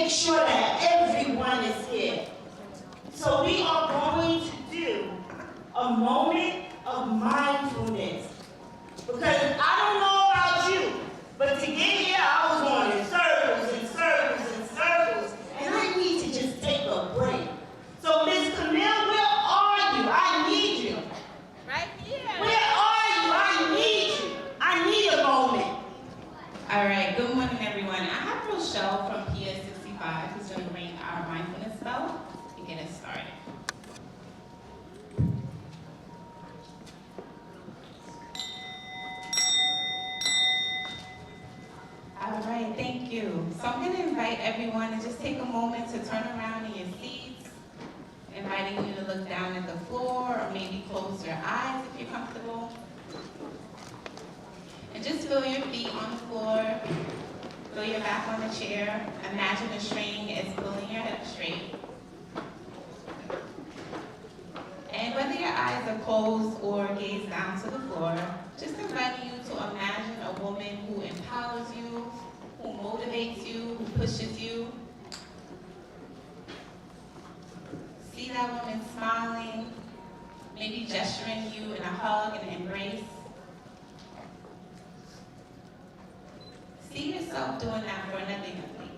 make sure that everyone is here. So we are going to do a moment of mindfulness. Because I don't know about you, but to get here I was going in circles and circles and circles, and I need to just take a break. So Miss Camille, where are you? I need you. Right here. Where are you? I need you. I need a moment. All right, good morning everyone. I have Rochelle from PS65 who's going to bring our mindfulness spell and get us started. All right, thank you. So I'm going to invite everyone to just take a moment to turn around in your seats, inviting you to look down at the floor or maybe close your eyes if you're comfortable. And just feel your feet on the floor, feel your back on the chair. Imagine a string is pulling your hips straight. And whether your eyes are closed or gaze down to the floor, just inviting you to imagine a woman who empowers you, who motivates you, who pushes you. See that woman smiling, maybe gesturing you in a hug and an embrace. See yourself doing that for another young lady.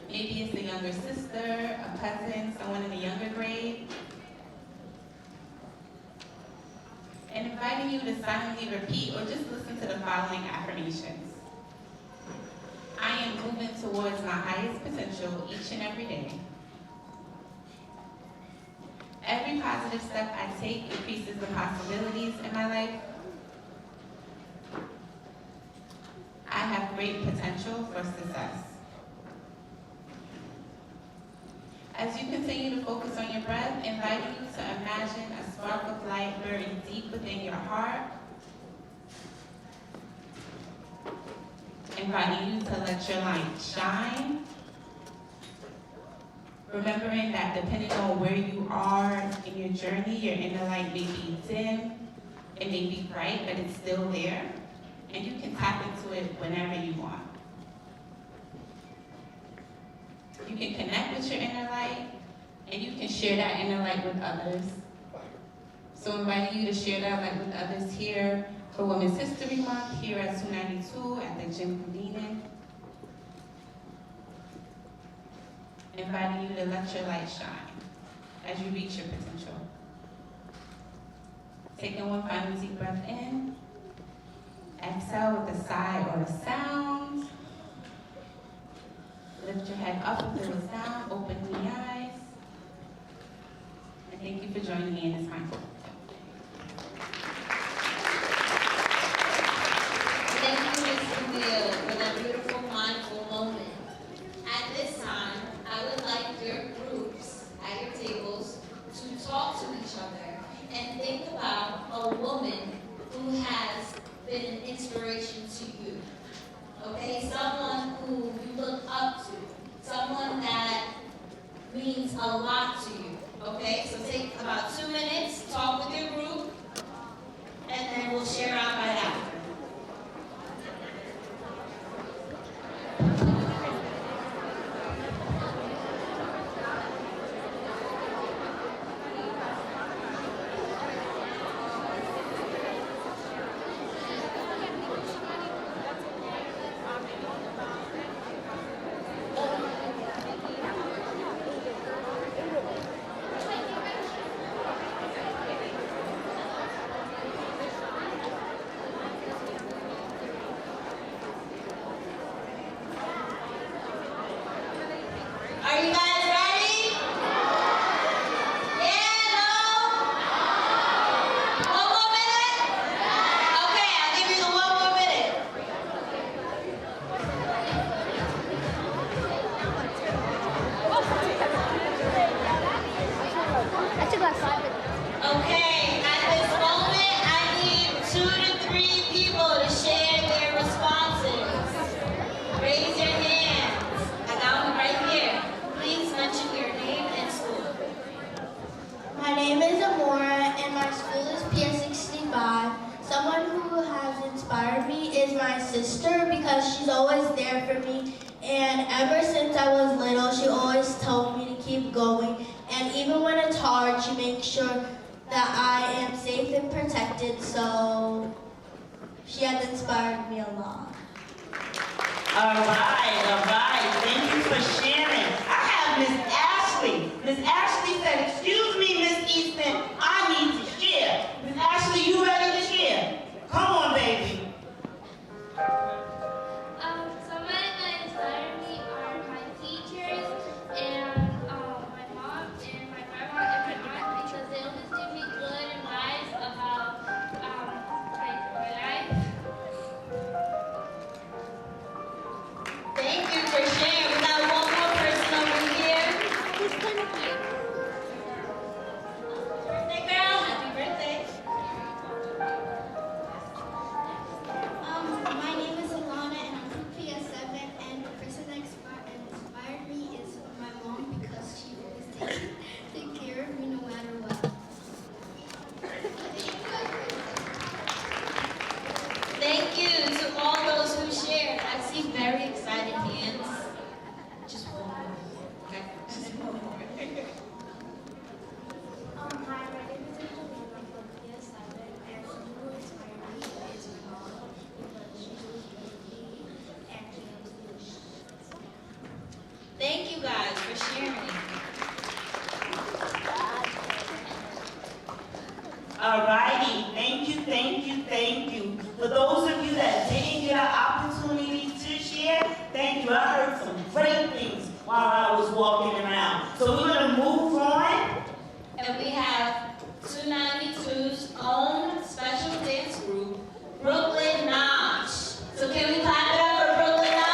Maybe it's a younger sister, a cousin, someone in a younger grade. And inviting you to silently repeat or just listen to the following affirmations. I am moving towards my highest potential each and every day. Every positive step I take increases the possibilities in my life. I have great potential for success. As you continue to focus on your breath, inviting you to imagine a spark of light burning deep within your heart. Inviting you to let your light shine. Remembering that depending on where you are in your journey, your inner light may be dim, it may be bright, but it's still there. And you can tap into it whenever you want. You can connect with your inner light, and you can share that inner light with others. So inviting you to share that light with others here for Women's History Month, here at 292 at the Gym Convenient. Inviting you to let your light shine as you reach your potential. Taking one final deep breath in. Exhale with a sigh or a sound. Lift your head up if it was down. Open the eyes. And thank you for joining me in this mindful. Thank you, Ms. Camille, for that beautiful mindful moment. At this time, I would like your groups at your tables to talk to each other and think about a woman who has been an inspiration to you. Okay, someone who you look up to, someone that means a lot to you. Okay, so take about 2 minutes, talk with your group, and then we'll share out right after. ever since I was little, she always told me to keep going. And even when it's hard, she makes sure that I am safe and protected. So she has inspired me a lot. All right. Thank you for sharing. I have Miss Ashley. Miss Ashley said, excuse me, Miss Easton, I need to share. Miss Ashley, you ready to share? Come on, baby. Somebody that inspired me are my teachers and my mom and my grandma and my aunt because they always give me good advice about like my life. Thank you for sharing. We got one more person over here. Birthday girl, happy birthday. My name is Alana and I'm from PS7, and the person that inspired me is my mom because she always takes care of me no matter what. Thank you to all those who shared. I see very excited hands. Just one more. Okay, just one more. Hi, my name is Angelina. I'm from PS7, and who inspired me is my mom because she was with me and she knows me. Thank you guys for sharing. All righty. Thank you. For those of you that didn't get an opportunity to share, thank you. I heard some great things while I was walking around. So we're going to move on. And we have 292's own special dance group, Brooklyn Notch. So can we clap it up for Brooklyn Notch?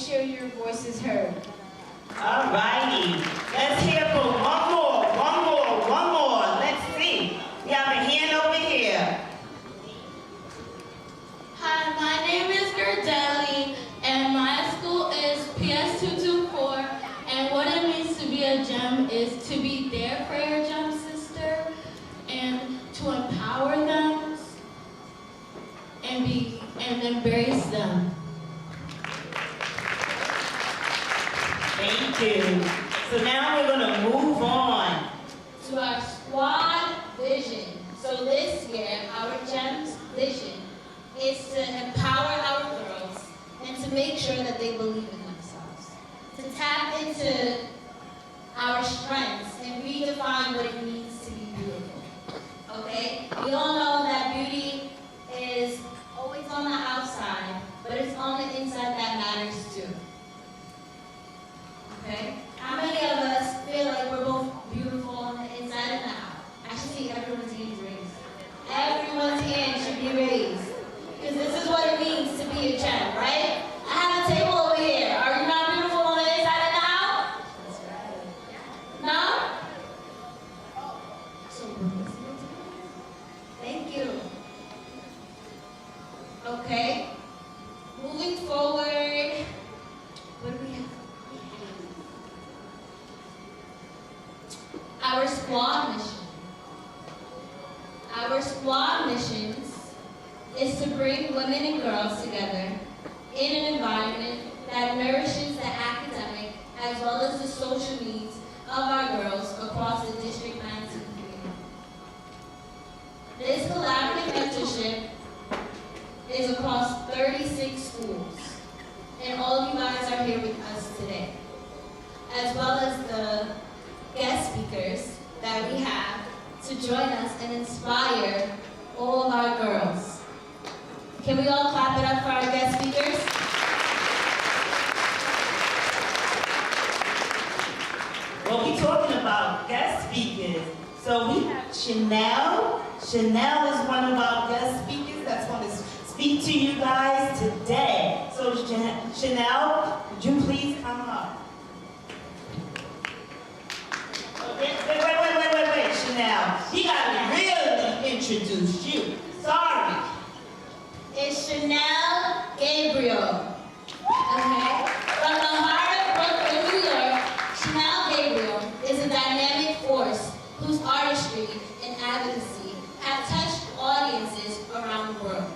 sure your voice is heard. All righty. Let's hear for one more. Let's see. We have a hand over here. Hi, my name is Gerdeli, and my school is PS224, and what it means to be a gem is to be there for your gem sister, and to empower them, and embrace them. Thank you. So now we're going to move on To our squad vision. So this year, our GEM's vision is to empower our girls and to make sure that they believe in themselves. To tap into our strengths and redefine what it means to be beautiful. Okay? We all know that beauty is always on the outside, but it's on the inside that matters too. Okay? How many of us feel like we're both beautiful on the inside and the out? I should see everyone's hands raised. Everyone's hand should be raised. Because this is what it means to be a gem, right? I have a table over here. Are you not beautiful on the inside and the out? No? Thank you. Okay. Moving forward, what do we have? Our squad mission. Our squad missions is to bring women and girls together in an environment that nourishes the academic as well as the social needs of our girls across the District 19 community. This collaborative mentorship is across 36 schools, and all of you guys are here with us today, as well as the guest speakers that we have to join us and inspire all of our girls. Can we all clap it up for our guest speakers? Well, we're talking about guest speakers. So we have Chanel. Chanel is one of our guest speakers that's going to speak to you guys today. So Chanel, would you please come up? Wait, Chanel. He got to really introduce you. Sorry. It's Chanel Gabriel. Okay? From the heart of Brooklyn, New York, Chanel Gabriel is a dynamic force whose artistry and advocacy have touched audiences around the world.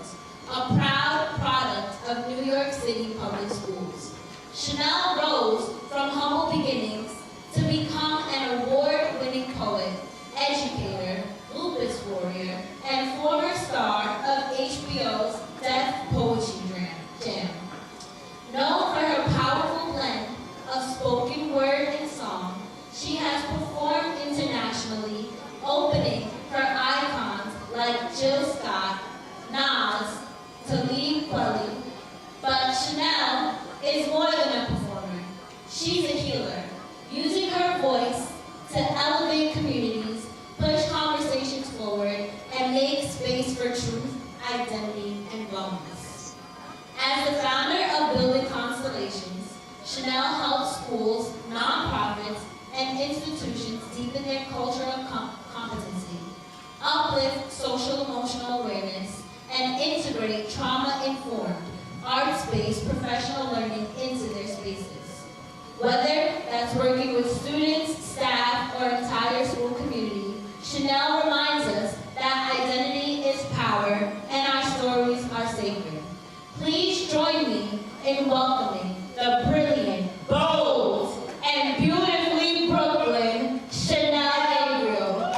A proud product of New York City public schools. Chanel rose from humble beginnings to become an award-winning poet, educator, lupus warrior, and former star of HBO's Deaf Poetry Jam. Known for her powerful blend of spoken word and song, she has performed internationally, opening for icons like Jill Scott, Nas, Talib Kweli. But Chanel is more than a performer. She's a healer, using her voice to elevate communities, push conversations forward, and make space for truth, identity, and wellness. As the founder of Building Constellations, Chanel helps schools, nonprofits, and institutions deepen their cultural competency, uplift social-emotional awareness, and integrate trauma-informed, arts-based professional learning into their spaces. Whether that's working with students, staff, or entire school community, Chanel reminds us that identity is power and our stories are sacred. Please join me in welcoming the brilliant, bold, and beautifully Brooklyn, Chanel Gabriel.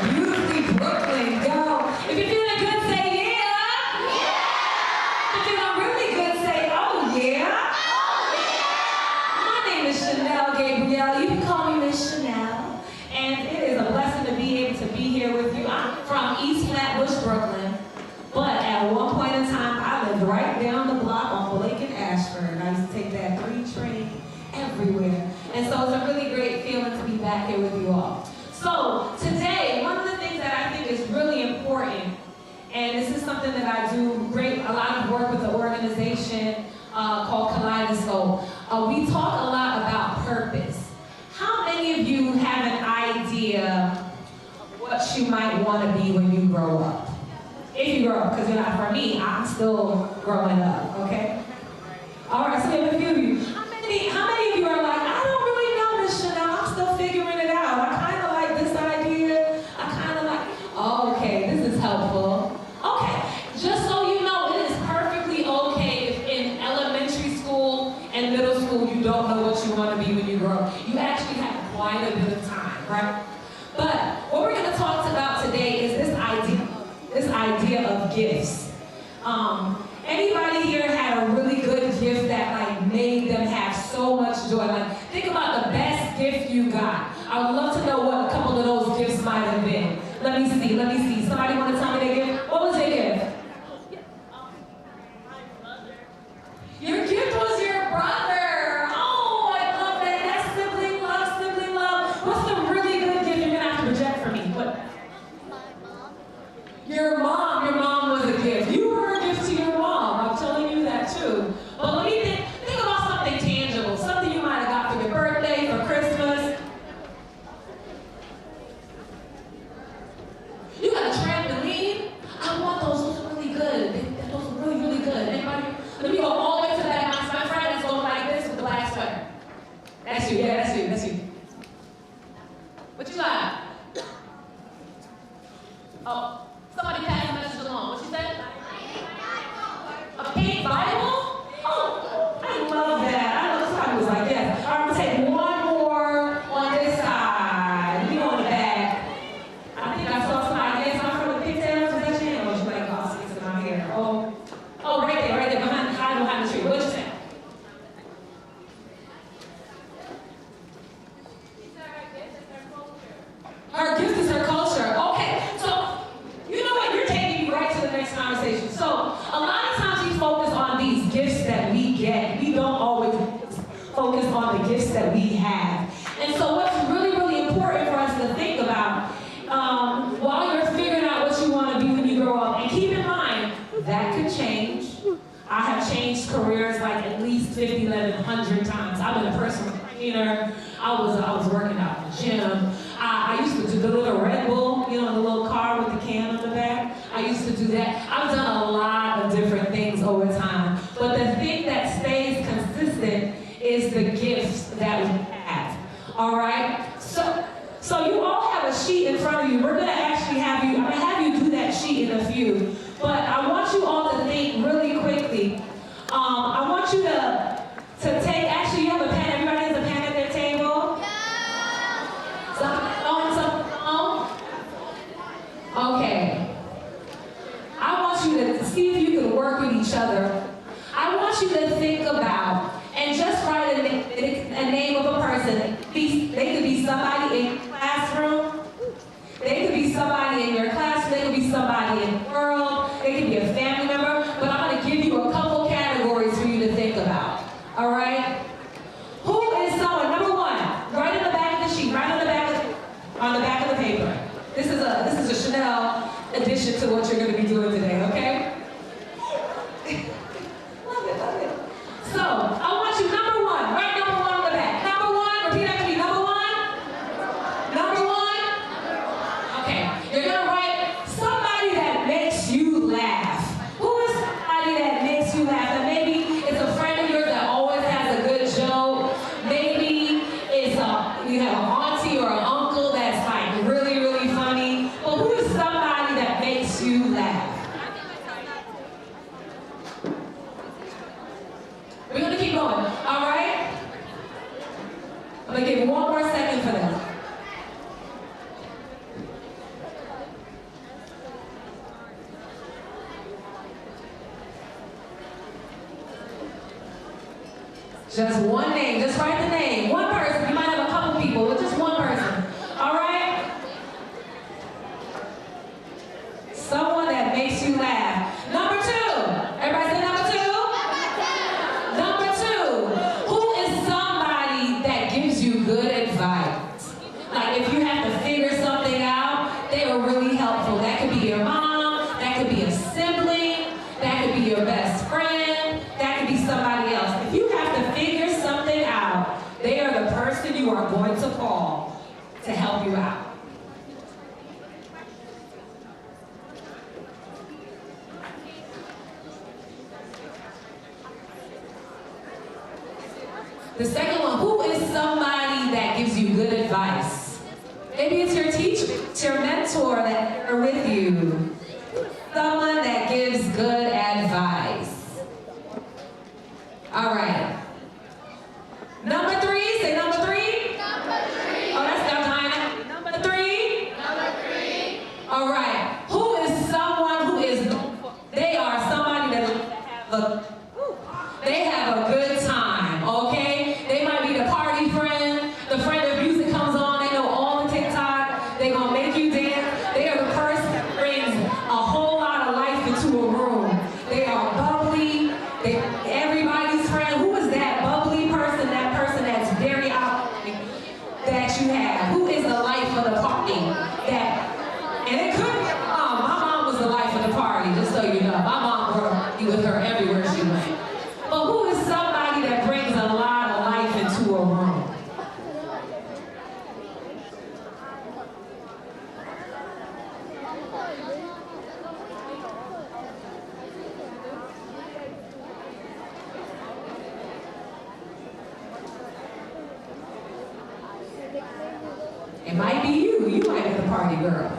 Beautifully Brooklyn, yo. If you're feeling good, say yeah. If you're feeling really good, say oh yeah. My name is Chanel Gabriel. You can call me Miss Chanel. And it is a blessing to be able to be here with you. I'm from East Flatbush, Brooklyn. But at one point in time, I lived right down the block on Blake and Ashford. I used to take that 3 train everywhere. And so it's a really great feeling to be back here with you all. So today, one of the things that I think is really important, and this is something that I do a lot of work with the organization organization called Kaleidoscope. We talk a lot about purpose. How many of you have an idea of what you might want to be when you grow up? If you grow up, because you're not, for me, I'm still growing up, okay? All right, so we have a few of you. How many of you are like, I don't really know this, Chanel, I'm still figuring it out. I kind of like this idea. I kind of like, oh, okay, this is helpful. Okay, just so you know, it is perfectly okay if in elementary school and middle school you don't know what you want to be when you grow up. You actually have quite a bit of time, right? But what we're going to talk about today is this idea of gifts. Anybody here had a really good gift that like made them have so much joy? Like, think about the best gift you got. I would love to know what a couple of those gifts might have been. Let me see. Somebody want to tell me their gift? What was your gift? Your gift was your brother. Oh, I love that. That's sibling love. What's the really good gift you're gonna have to project for me? What? Your mom was a gift. You were a gift to your mom. I'm telling you that too. But let me think about something tangible, something you might have got for your birthday, for Christmas. You got a trampoline? I want those. Those are really good. Those are really, really good. Anybody? Let me go all the way to the back. My friend is going like this with the black sweater. That's you. Yeah, that's you. What you got? Oh. Somebody passed the message along. What you said? A pink Bible? Oh, I love that. I know somebody was like, yes. I'm going to take one more on this side. You on the back. I think I saw somebody. Yes, I'm from the pigtails. Was that you? Or was you like, oh, sticks in my hair? Oh, right there, hiding behind the tree. What'd you say? Her gift is her culture. Okay, so you know what? You're taking me right to the next conversation. So a lot of times we focus on these gifts that we get. We don't always focus on the gifts that we have. And so what's really, really important for us to think about while you're figuring out what you want to be when you grow up, and keep in mind, that could change. I have changed careers like at least 50, 100 times. I've been a personal trainer. I was working out in the gym. I used to deliver Red Bull, you know, the little car with the can on the back. I used to do that. I've done a lot of different things over time. But the thing that stays consistent is the gifts that we have. All right? So you all have a sheet in front of you. We're going to actually I'm going to have you do that sheet in a few. But I want you all to think really quickly. I want you to take, actually you have a pen. Everybody has a pen at their table? Yeah. Some Okay. I want you to see if you can work with each other. I want you to think about and just write a name of a person. They could be somebody in your classroom. They could be somebody in your classroom. They could be somebody in the world. They could be a family member. But I'm going to give you a couple categories for you to think about. All right? Who is someone? Number one, right in the back of the sheet, right on the back of the paper. This is a Chanel addition to what you're going to be doing today, okay? Love it. So, I want you, number one, write number one on the back. Number one, repeat after me, number one? Number one? Okay, you're going to write somebody that makes you laugh. Who is somebody that makes you laugh? And maybe it's a friend of yours that always has a good joke. Maybe it's you have an auntie or an uncle that's like really, really funny. But who is somebody that makes you laugh? We're going to keep going, all right? I'm going to give one more second for that. Just one name, just write the name. One person, you might have a couple people, but just one person, all right? Someone that makes you laugh. Number two, everybody say number two? Number two, who is somebody that gives you good advice? Like if you have to figure something out, they are really helpful. That could be your mom, that could be a sibling, that could be your best friend, that The second one, who is somebody that gives you good advice? Maybe it's your teacher, it's your mentor that are with you. Someone that gives good advice. All right. Number 3, say number 3. Number 3. Oh, that's Dianne. Number 3. Number 3. All right. Who is someone who is, they are somebody that they have a good time, okay? They might be the party friend, the friend of music comes on, they know all the TikTok, they gonna make you dance. They are the person that brings a whole lot of life into a room. They are bubbly, everybody's friend. Who is that bubbly person, that person that's very outgoing that you have? Who is the life of the party? And it could be your mom. My mom was the life of the party, just so you know. My mom brought me with her everywhere she went. But who is somebody that brings a lot of life into a room? It might be you. You might be the party girl.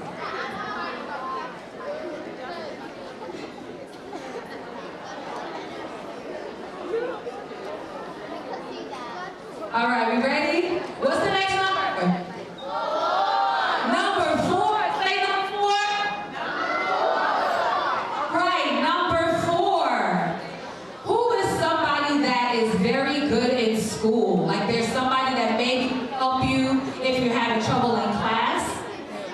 All right, we ready? What's the next number? 4. Number 4. Say number 4. Right, number 4. Who is somebody that is very good in school? Like there's somebody that maybe can help you if you're having trouble in class.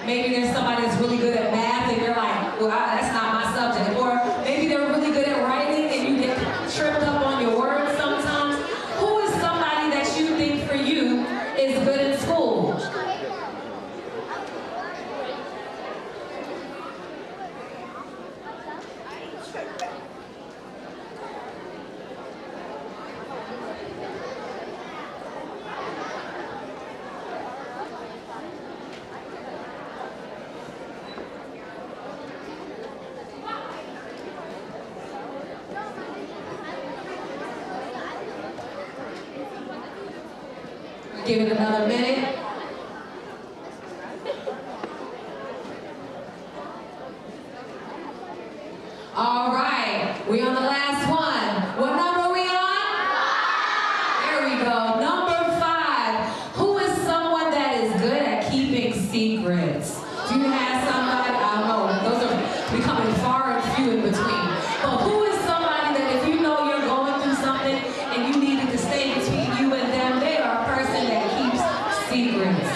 Maybe there's somebody that's really good at math and you're like, well, that's not my subject. Or maybe they're really good at writing and you get tripped up on your words sometimes. Who is somebody that you think for you is good in school? Give it another minute. All right, we on the last one. What number are we on? 5. There we go. Number 5. Who is someone that is good at keeping secrets? Do you have somebody? I don't know. Those are becoming far and few in between. But who is somebody that if you know you're going through something and you need it to stay between you and them, they are a person that keeps secrets.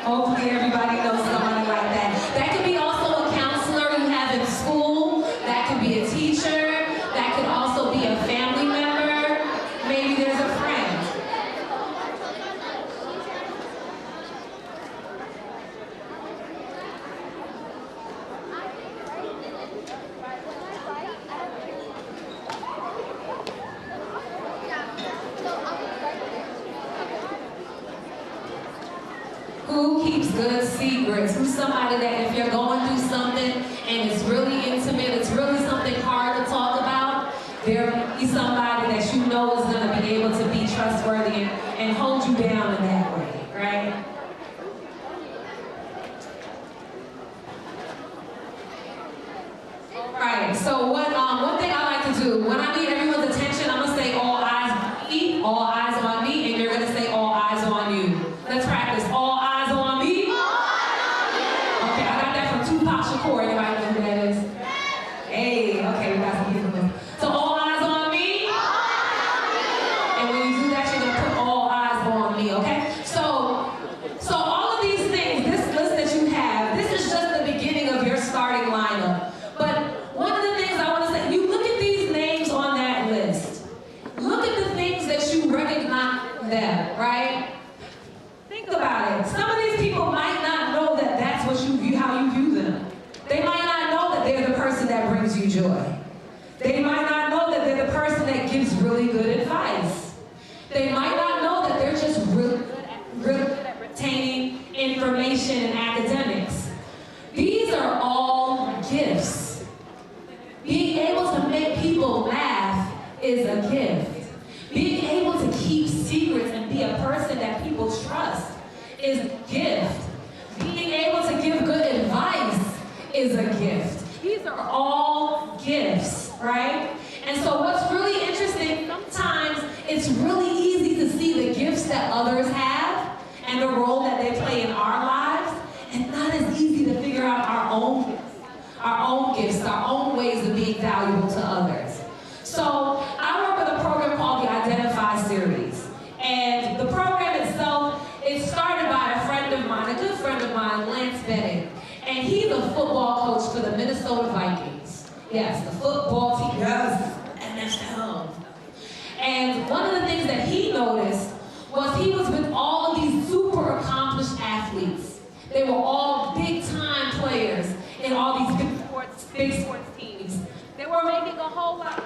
Hopefully everybody knows somebody like that. That could be also a counselor you have in school. That could be a teacher. That could also be a family member. Maybe there's a friend. Who keeps good secrets? Who's somebody that if you're going through something and it's really intimate, it's really something hard to talk about, there may be somebody that you know is going to be able to be trustworthy and hold you down in that way, right? Right, so one thing I like to do, when I need everyone's attention, I'm going to say all eyes on me, and you're going to say all eyes on you. Let's practice. All eyes on me. Okay, I got that from Tupac Shakur. Anybody know who that is? Hey, okay, we got some people. So all eyes on me. And when you do that, you're going to put all eyes on me, okay? So all of these things, this list that you have, this is just the beginning of your starting lineup. But one of the things I want to say, you look at these names on that list. Look at the things that you recognize them, right? Think about it. Some of these people might not know that that's what you view, how you view them. They might not know that they're the person that brings you joy. They might not know that they're the person that gives really good advice. They might not know that they're just really good at retaining information and academics. These are all gifts. Being able to make people is a gift. Being able to keep secrets and be a person that people trust is a gift. Being able to give good advice is a gift. These are all gifts, right? And so what's really interesting, sometimes it's really easy to see the gifts that others have and the role that they play in our lives, and not as easy to figure out our own gifts, our own ways of being valuable to others. So I work with a program called the Identify Series. And the program itself, it started by a friend of mine, a good friend of mine, Lance Bennett. And he's a football coach for the Minnesota Vikings. Yes, the football team. Yes, NFL. And one of the things that he noticed was he was with all of these super accomplished athletes. They were all big-time players in all these big sports teams. They were making a whole lot.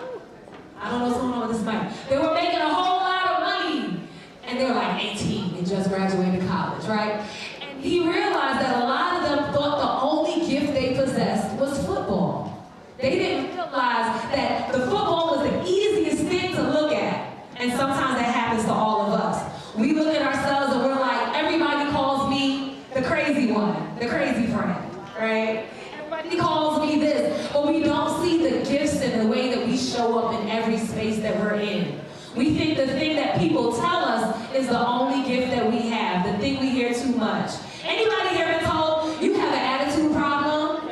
I don't know what's going on with this mic. They were making a whole lot of money. And they were like 18 and just graduated college, right? And he realized that a lot of them thought the only gift they possessed was football. They didn't realize that the football was the easiest thing to look at. And sometimes that happens to all of us. We look at ourselves and we're like, everybody calls me the crazy one, the crazy friend, right? Everybody calls me this, but we don't see the gifts and the way that we show up in every space that we're in. We think the thing that people tell us is the only gift that we have, the thing we hear too much. Anybody here been told you have an attitude problem?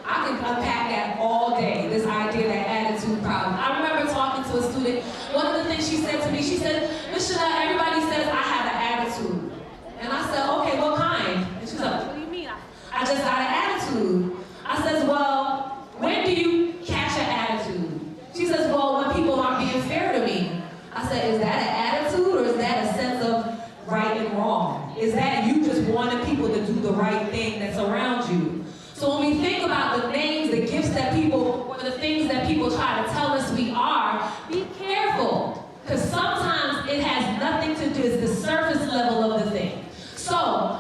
I can unpack that all day, this idea, that attitude problem. I remember talking to a student, one of the things she said to me, she said, Ms. Chanel, everybody says I have an attitude. And I said, okay, what kind? And she said, what do you mean? I just got an attitude. I said, well, when do you catch an attitude? She says, well, when people aren't being fair to me. I said, is that an attitude or is that a sense of right and wrong? Is that you just wanting people to do the right thing that's around you? So when we think about the names, the gifts that people, or the things that people try to tell us we are, be careful. Because sometimes it has nothing to do, it's the surface level of the thing. So,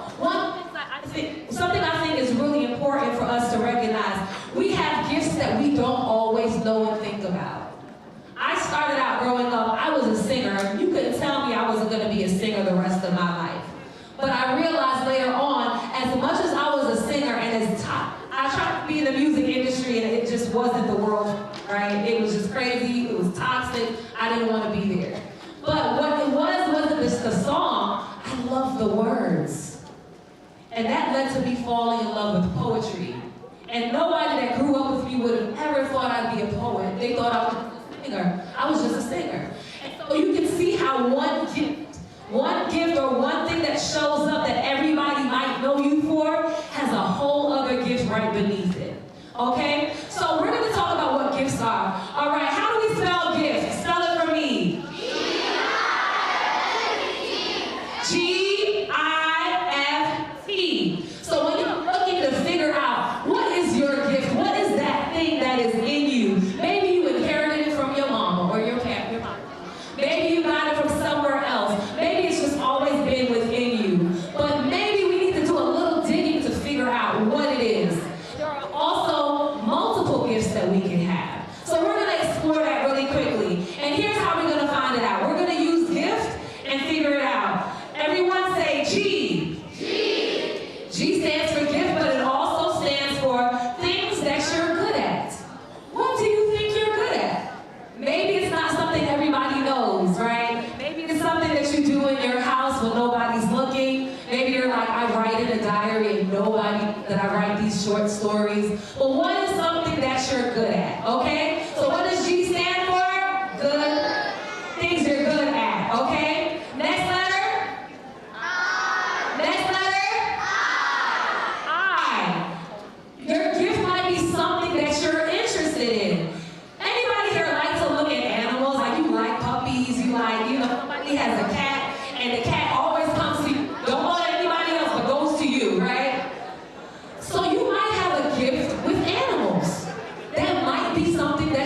something I think is really important for us to recognize, we have gifts that we don't always know and think about. I started out growing up, I was a singer. You couldn't tell me I wasn't going to be a singer the rest of my life. But I realized later on, as much as I was a singer and I tried to be in the music industry and it just wasn't the world, right? It was just crazy, it was toxic, I didn't want to be there. But what it wasn't just the song, I loved the words. And that led to me falling in love with poetry. And nobody that grew up with me would have ever thought I'd be a poet. They thought I was just a singer. I was just a singer. And so you can see how one gift or one thing that shows up that everybody might know you for has a whole other gift right beneath it. Okay? So we're going to talk about what gifts are. All right, how do we spell gift? Spell it for me. G-I-F-T. So when you're looking to figure out what is your gift, what is that thing that is in you? Maybe you inherited it from your mama or your parent. Maybe you got it from somewhere else. Maybe it's just always been within you. But maybe we need to do a little digging to figure out what it is. There are also multiple gifts that we can have. So we're going to explore that really quickly. And here's how we're going to find it out. We're going to use gift and figure it out. Everyone say G. G. G stands for gift, but it also stands for things that you're good at. What do you think you're good at? Maybe it's not something everybody knows, right? Maybe it's something that you do in your house when nobody's looking. Maybe you're like, I write in a diary and that I write these short stories. But what is something that you're good at, okay? So what does G stand for? Good. Things you're good at, okay? Next letter? I. Next letter? I. Your gift might be something that you're interested in. Anybody here like to look at animals? Like you like puppies, somebody has a cat, and the cat always comes to you. Don't go to anybody else, but goes to you, right? So you might have a gift with animals. That might be something that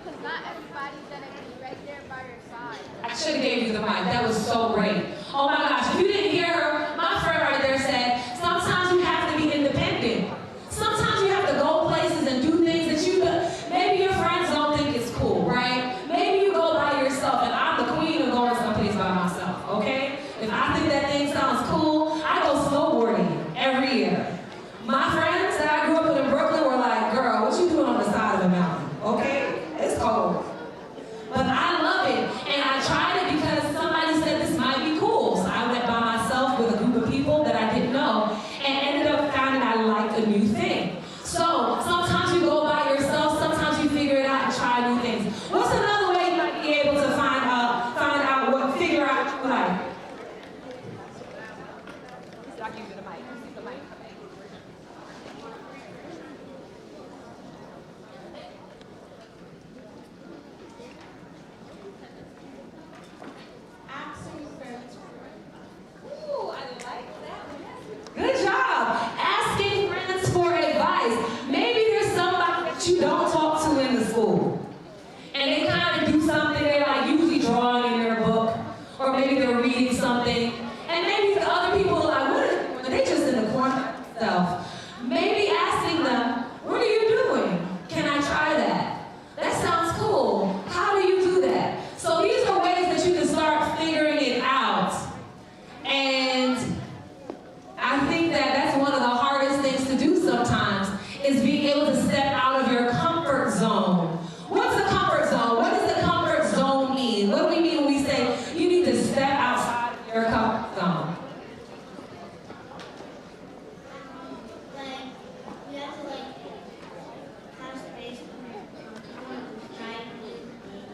because not everybody's going to be right there by your side. I should have gave you the mic. That was so great. Oh my gosh, if you didn't hear her, my friend right there said, sometimes you have to be independent. Sometimes you have to go places and do things that maybe your friends don't think is cool, right? Maybe you go by yourself, and I'm the queen of going someplace by myself, okay? If I think that thing sounds cool, I go snowboarding every year. My friends that I grew up with in Brooklyn were like, girl, what you doing on the side of the mountain, okay? It's cold. But I love it, and I tried it because somebody said this might be cool. So I went by myself with a group of people that I didn't know, and ended up finding I liked a new thing. So sometimes you go by yourself, sometimes you figure it out and try new things. What's another way you might be able to figure out what you like? I'll give you the mic. Use the mic. Ooh, I like that one. Good job. Asking friends for advice. Maybe there's somebody that you don't talk to in the school. And they kind of do something, they're like usually drawing in their book. Or maybe they're reading something. And maybe the other people are like, what are they just in the corner themselves? Maybe asking them, what are you doing? Can I try that? That sounds cool. How do you do that? So these are ways that you can start figuring it out. And I think that that's one of the hardest things to do sometimes, is being able to step out of your comfort zone. What's the comfort zone? What does the comfort zone mean? What do we mean when we say you need to step outside of your comfort zone? Like, you have to have space for trying new things.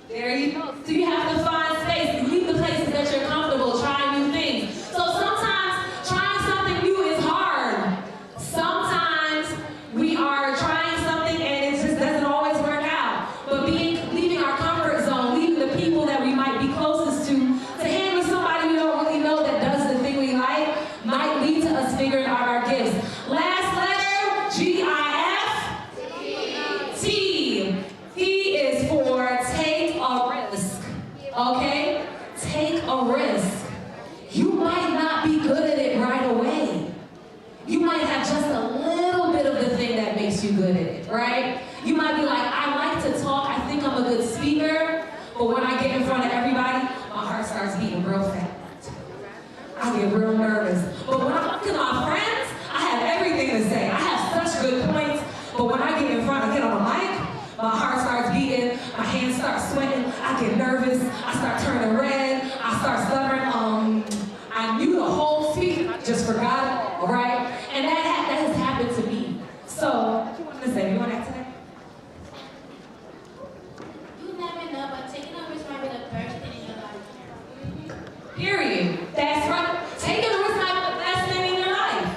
There you go. So you have to find space. Leave the places that you're comfortable. Try new things. So sometimes trying something new is hard. Sometimes we are trying something and it just doesn't always work out. But leaving our comfort zone, leaving the people that we might be closest to hang with somebody we don't really know that does the thing we like, might lead to us figuring out our gifts. Last letter, G-I-F. T. T is for take a risk. Okay? Take a risk. You might not be good at it right away. You might have just a little bit of the thing that makes you good at it, right? You might be like, I like to talk, I think I'm a good speaker, but when I get in front of everybody, my heart starts beating real fast. I get real nervous. But when I'm talking to my friends, I have everything to say. I have such good points, but when I get in front, I get on the mic, my heart starts beating, my hands start sweating, I get nervous, I start turning red, I start stuttering. I knew the whole speech, I just forgot it, all right? And that has happened to me. So, what you want to say? You want to add to that? You never know, but taking a risk might be the first thing in your life. Period. That's right. Taking a risk might be the best thing in your life.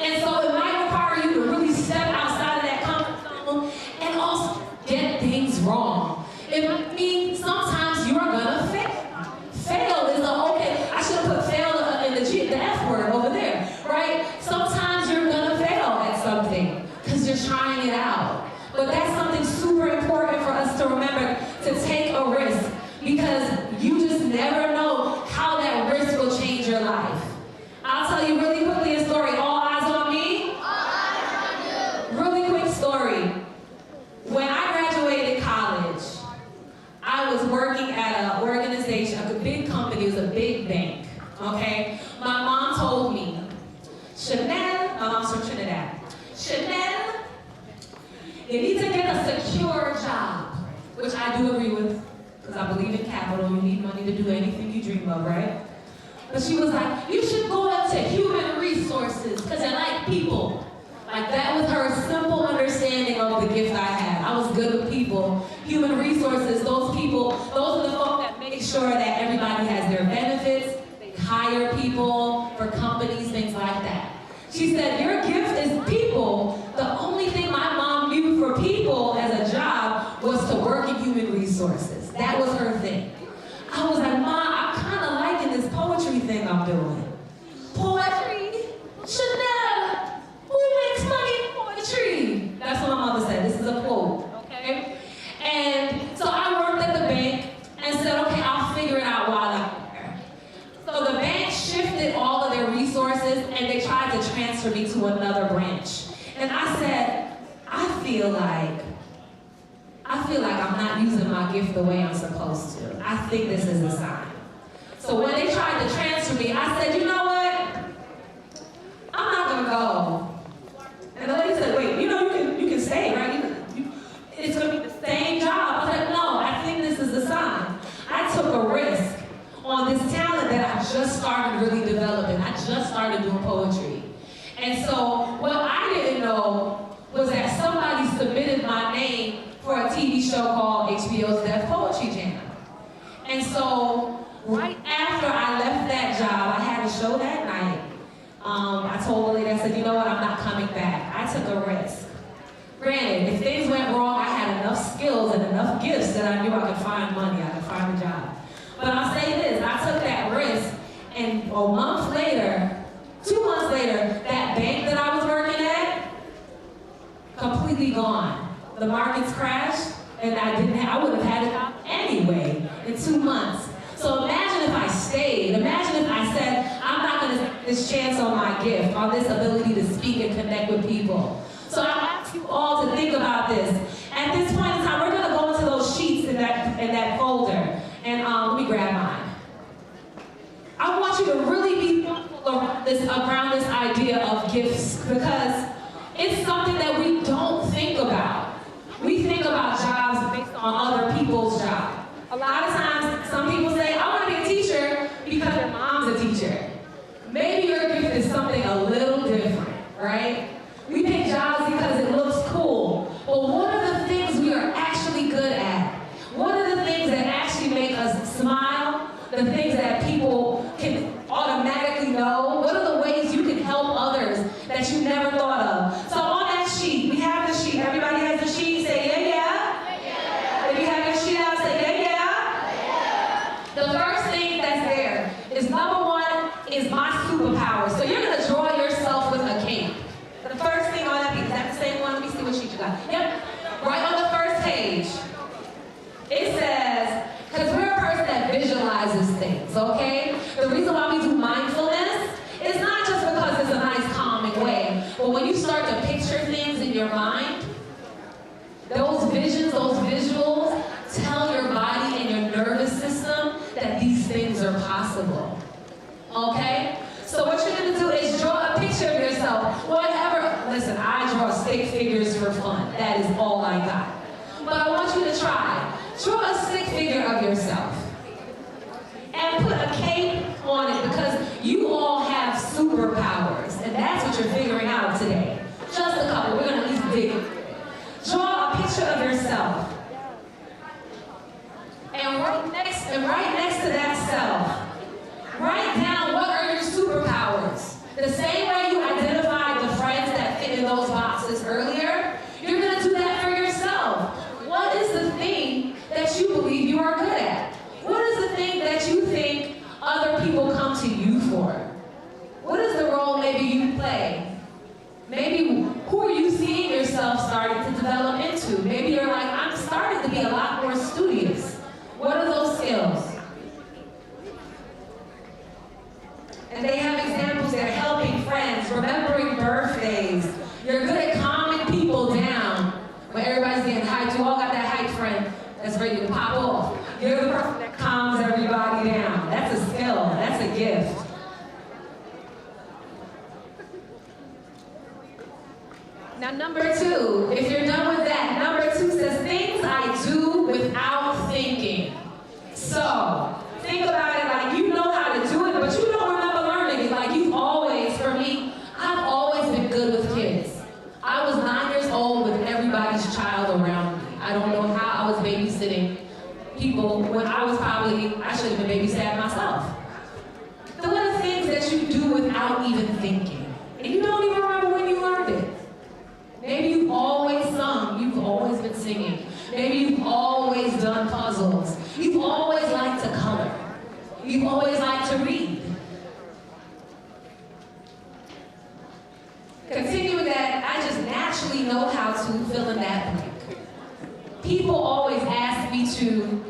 And so it might require you to really step outside of that comfort zone and also get things wrong. It might mean sometimes you're gonna fail. Fail is okay. I should have put fail in the F word over there, right? Sometimes you're gonna fail at something because you're trying it out. But that's something super important for us to remember, to take a risk, because you just never know how that risk will change your life. I'll tell you really quickly a story. All eyes on me? All eyes on you. Really quick story. When I graduated college, I was working at an organization, a big company, it was a big bank, okay? My mom told me, Chanel, my mom's from Trinidad, Chanel, you need to get a secure job, which I do agree with, because I believe in capital, you need money to do anything you dream of, right? But she was like, you should go into human resources, because I like people. Like, that was her simple understanding of the gift I had. I was good with people. Human resources, those people, those are the folk that make sure that everybody has their benefits. They hire people for companies, things like that. She said, your gift is people. The only thing my mom knew for people as a job was to work in human resources. That was her thing. I was like, Mom, I'm kind of liking this poetry thing I'm doing. Poetry? Chanel! Who makes money in poetry? That's what my mother said. This is a quote, okay? feel like I'm not using my gift the way I'm supposed to. I think this is a sign. So when they tried to transfer me, I said, you know what? I'm not gonna go. And the lady said, wait, you know you can stay, right? It's gonna be the same job. I was like, no, I think this is a sign. I took a risk on this talent that I just started really developing. I just started doing poetry. And so what I didn't know was that somebody submitted my name for a TV show called HBO's Deaf Poetry Jam. And so right after I left that job, I had a show that night. I told the lady, I said, you know what, I'm not coming back. I took a risk. Granted, if things went wrong, I had enough skills and enough gifts that I knew I could find money, I could find a job. But I'll say this, I took that risk, and a month later, 2 months later, that bank that I was working at, completely gone. The markets crashed, and I would have had a job anyway in 2 months. So imagine if I stayed, imagine if I said, I'm not gonna take this chance on my gift, on this ability to speak and connect with people. So I ask you all to think about this. At this point in time, we're gonna go into those sheets in that folder. And let me grab mine. I want you to really be thoughtful around this idea of gifts, because it's something that we don't think about. We think about jobs based on other people's jobs. A lot of times, some people say, I want to be a teacher because their mom's a teacher. Maybe your gift is something a little different, right? We pick jobs because it looks cool. But what are the things we are actually good at? What are the things that actually make us smile? The things that people can automatically know? What are the ways you can help others that you never thought of? So on that sheet, we have the sheet. Everybody has the sheet. Say yeah, yeah. Yeah. If you have your sheet out, say yeah, yeah. The first thing that's there is number one is my superpower. So you're gonna draw yourself with a cape. The first thing on that page, is that the same one? Let me see what sheet you got. Yep. Right on the first page. It says, because we're a person that visualizes things, okay? The reason why we do mindfulness is not just because it's a nice calming way, but when you start to picture things in your mind, those visions, those visuals, tell your body and your nervous system that these things are possible, okay? So what you're gonna do is draw a picture of yourself, whatever. Listen, I draw stick figures for fun. That is all I got. But I want you to try. Draw a stick figure of yourself. And put a cape on it, because you all have superpowers. And that's what you're figuring out today. Just a couple. We're gonna at least dig it. Draw a picture of yourself. And right next to that self, write down what are your superpowers. The same way you identified the friends that fit in those boxes earlier, you're gonna do that for yourself. What is the thing that you believe you are good at? What is the thing that you think other people come to you for? What is the role maybe you play? Maybe who are you seeing yourself starting to develop into? Maybe you're like, I'm starting to be a lot more studious. What are those skills? And they have examples there, helping friends, remembering birthdays. You're good at calming people down. When everybody's getting hyped, you all got that hype friend that's ready to pop off. You're the person that calms everybody down. That's a skill, that's a gift. Now number two, if you're done with that, number two says things I do without thinking. So, think about it like you know how to do it, but you don't remember learning it. Like you've always, for me, I've always been good with kids. I was 9 years old with everybody's child around me. I don't know how I was babysitting people when I should have been babysat myself. What are the things that you do without even thinking? And you don't even remember when you learned it. Maybe you've always sung, you've always been singing. Maybe you've always done puzzles. You've always liked to color. You've always liked to read. Continue with that, I just naturally know how to fill in that blank. People always ask me to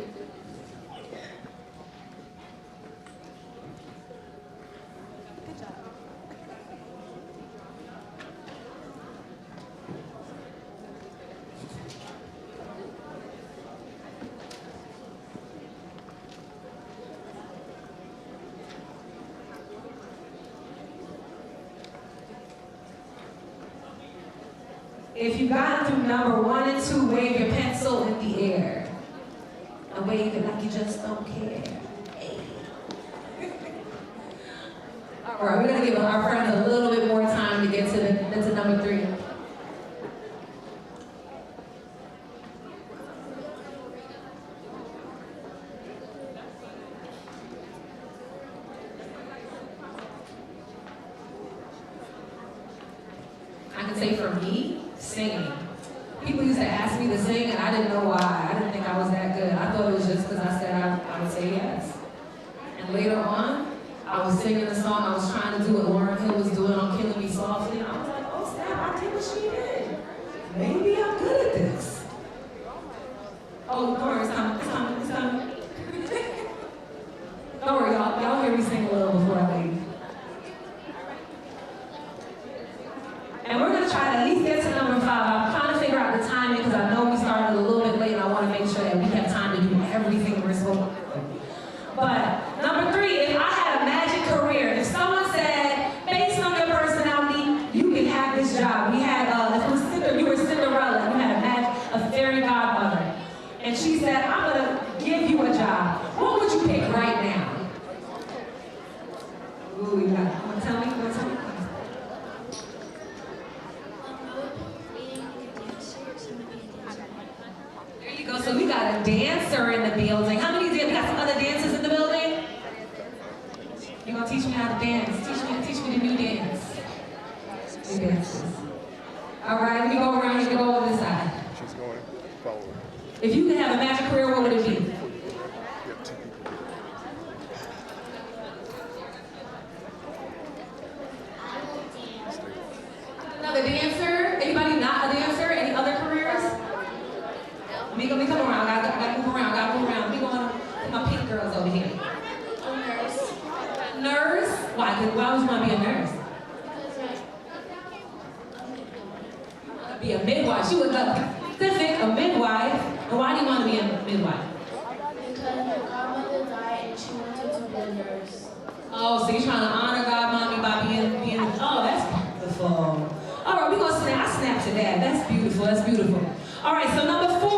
If you've gotten through number 1 and 2, wave your pencil in the air. And wave it like you just don't care. Hey. All right, we're gonna give our friends a little bit more time to get to number 3. I can say for me, singing. People used to ask me to sing and I didn't know why. I didn't think I was that good. I thought it was just because I said I would say yes. And later on, I was singing a song. I was trying to do what Lauryn Hill was doing on Killing Me Softly. And I was like, oh snap, I did what she did. Maybe I'm good at this. Oh, don't worry, it's time. Don't worry, y'all hear me sing a little before I leave. And we're going to try to at least get to number 5. I'm trying to figure out the timing because I know we started a little bit late and I want to make sure that we have time to do everything we're supposed to do. But number 3, if I had a magic career, if someone said, based on your personality, you can have this job. We had, you were Cinderella, you had a fairy godmother. And she said, I'm going to give you a job. What would you pick right now? Ooh, you want to tell me? So we got a dancer in the building. How many we got some other dancers in the building? You're gonna teach me how to dance. Teach me the new dance. New dances. All right, we go around here, go over this side. She's going. Follow her. If you could have a magic career, what would it be? Another dancer? Anybody not a dancer? Any other careers? Let me come around. I gotta move around. Let me go on my pink girls over here. A nurse. Nurse? Why would you want to be a nurse? Be a midwife. She was specific, a midwife. And why do you want to be a midwife? Because my godmother died and she wanted to be a nurse. Oh, so you're trying to honor God, mommy, by being. Oh, that's beautiful. All right, we're gonna snap. I snap to that. That's beautiful. All right, so number 4.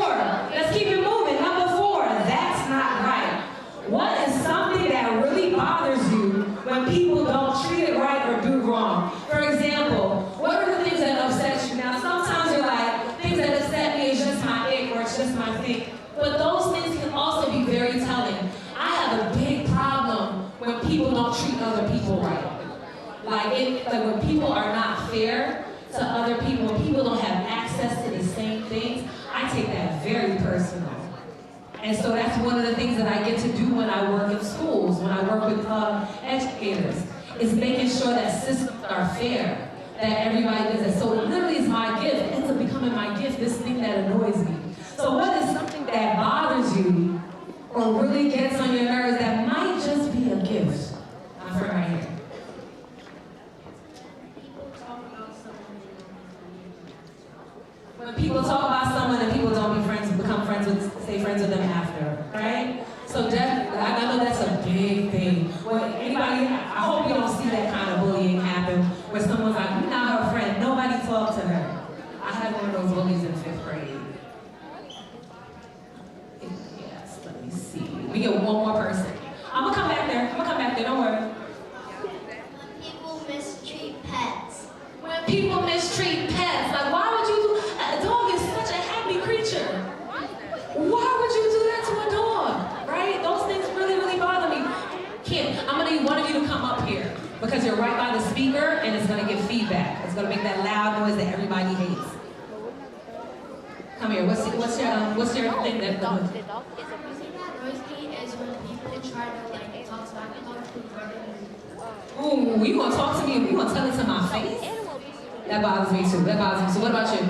Let's keep it moving. Number 4. That's not right. What is something that really bothers you when people don't treat it right or do wrong? For example, what are the things that upset you? Now, sometimes you're like, things that upset me is just my ick or it's just my thing. But those things can also be very telling. I have a big problem when people don't treat other people right. Like when people are not fair to other people, when people don't have access to the same things, I take that very personal. And so that's one of the things that I get to do when I work in schools, when I work with educators, is making sure that systems are fair, that everybody does it. So it literally is my gift. It ends up becoming my gift, this thing that annoys me. So what is something that bothers you or really gets on your nerves that might just be a gift? My friend right here. When people talk about someone and people don't become friends with, stay friends with them after, right? So definitely, I know that's a big thing. I hope you don't see that kind of bullying happen where someone's like, you're not her friend, nobody talked to her. I had one of those bullies in 5th grade. Yes, let me see. We get one more person. I'm gonna come back there, don't worry. People mistreat pets. When people mistreat pets, like why would you do, a dog is such a happy creature. Why would you do that to a dog, right? Those things really, really bother me. Kim, I'm gonna need one of you to come up here because you're right by the speaker and it's gonna give feedback. It's gonna make that loud noise that everybody hates. Come here, what's your thing that What annoys me is when people try to talk smack about people. Ooh, you gonna talk to me? You gonna tell it to my face? That bothers me too. So what about you?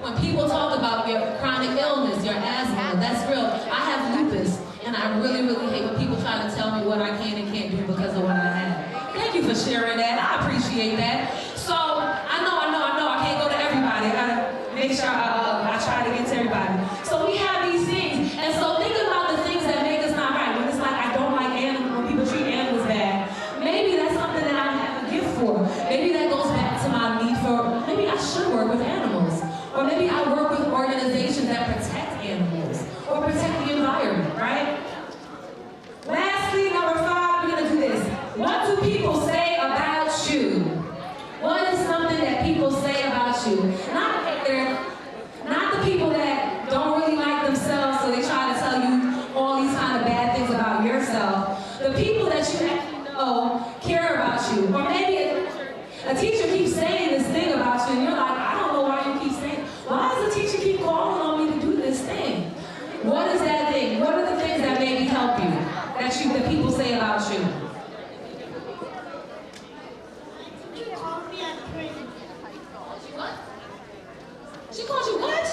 When people talk about your chronic illness, your asthma, that's real. I have lupus, and I really, really hate when people try to tell me what I can and can't do because of what I have. Thank you for sharing that. I appreciate that. So I know. I can't go to everybody. I gotta make sure I try to get to everybody. So we have these things, and so think about the things that make us not right. When it's like I don't like animals, when people treat animals bad, maybe that's something that I have a gift for. should work with animals. Or maybe I work with organizations that protect animals or protect the environment, right? Lastly, number 5, we're gonna do this. What do people say about you? What is something that people say about you? Not the people that don't really like themselves, so they try to tell you all these kind of bad things about yourself. The people that you actually know care about you. Or maybe a teacher keeps saying this thing about you, and you're like, I don't know why you keep saying it. Why does the teacher keep calling on me to do this thing? What is that thing? What are the things that maybe help you, that people say about you? You called me unpretty. What? She called you what?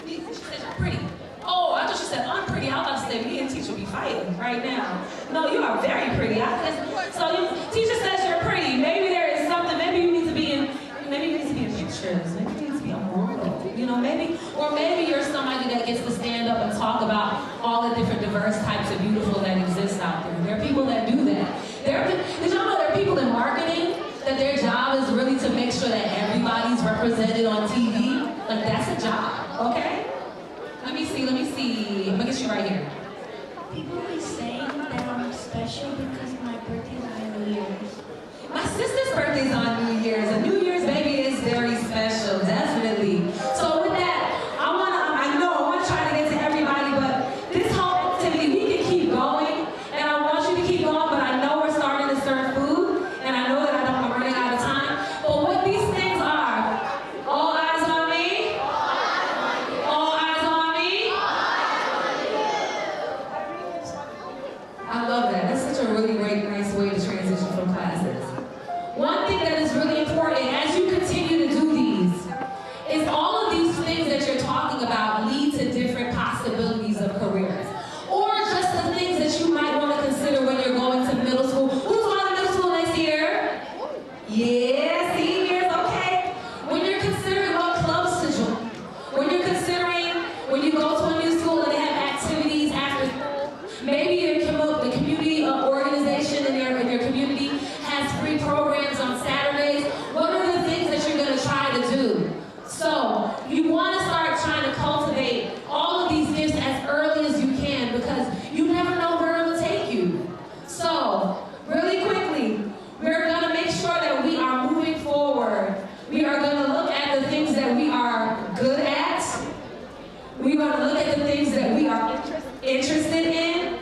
She said you're pretty. Oh, I thought she said unpretty. I was about to say me and teacher be fighting right now. No, you are very pretty. Teacher says you're pretty. Maybe there is something. Maybe you need to be in pictures. Maybe you need to be a model. You know, or maybe you're somebody that gets to stand up and talk about all the different diverse types of beautiful that exist out there. There are people that do that. Did y'all know there are people in marketing that their job is really to make sure that everybody's represented on TV? Like, that's a job, okay? Let me see. I'm gonna get you right here. People always say that I'm special because my birthday's on New Year's. My sister's birthday's on New Year's. A New Year's baby is very special, definitely. So with that, I want to try to get to everybody, but this whole activity, we can keep going, and I want you to keep going, but I know we're starting to serve food, and I know that I'm running out of time. But what these things are, all eyes on me, all eyes on me. I love that. That's such a really great, nice way to transition from classes. One thing that is really important as you continue to do these is all of these things that you're talking about lead to different possibilities of careers. Or just the things that you might want to consider when you're going to middle school. Who's going to middle school next year? Yeah, seniors, okay. When you're considering what clubs to join, when you go to a new school and they have activities after school, maybe the community organization in your community has free programs on Saturdays. What are the things that you're going to try to do? So you want to start trying to cultivate all of these gifts as early as you can, because you never know where it will take you. So really quickly, we're going to make sure that we are moving forward. We are going to look at the things that we are good at. We're going to look at the things that we are interested in.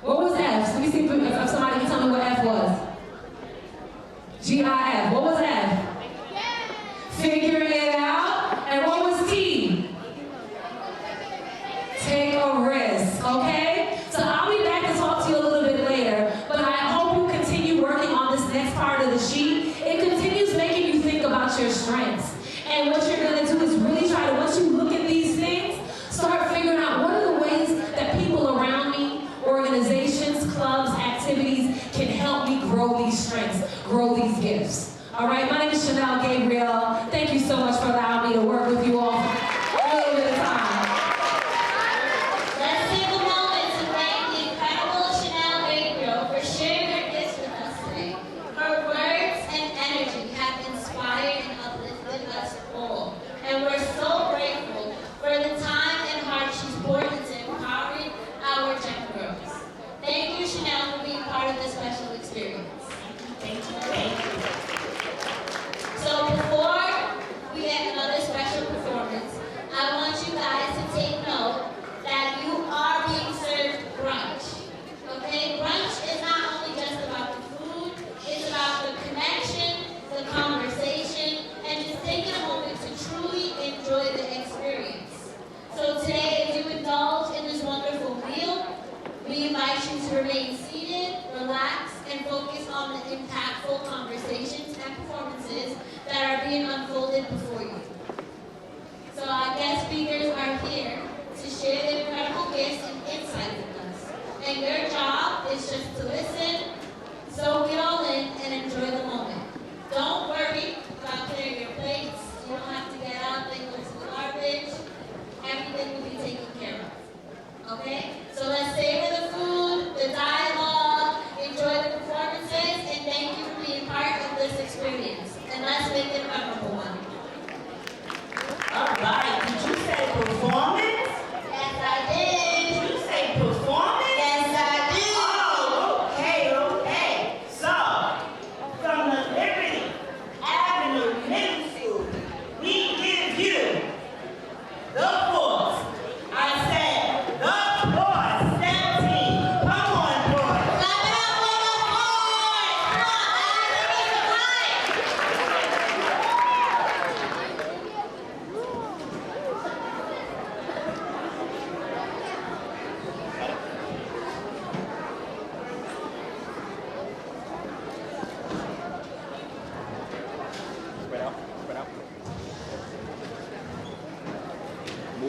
What was F? Let me see if somebody can tell me what F was. GIF. What was F? Figuring it out. And what was T? Take a risk. Okay? So I'll be back to talk to you a little bit later, but I hope you continue working on this next part of the sheet. It continues making you think about your strengths. And what you're going to do is really try to, once you look at these things, start figuring out what are the ways that people around me, organizations, clubs, activities can help me grow these strengths, grow these gifts. All right, my name is Chanel Gabriel. Thank you so much for allowing me to work with you all for a little bit of time. Let's take a moment to thank the incredible Chanel Gabriel for sharing her gifts with us today. Her words and energy have inspired and uplifted us all. And we're so grateful for the time and heart she's poured into empowering our young girls. Thank you, Chanel, for being part of this special experience. Thank you. So before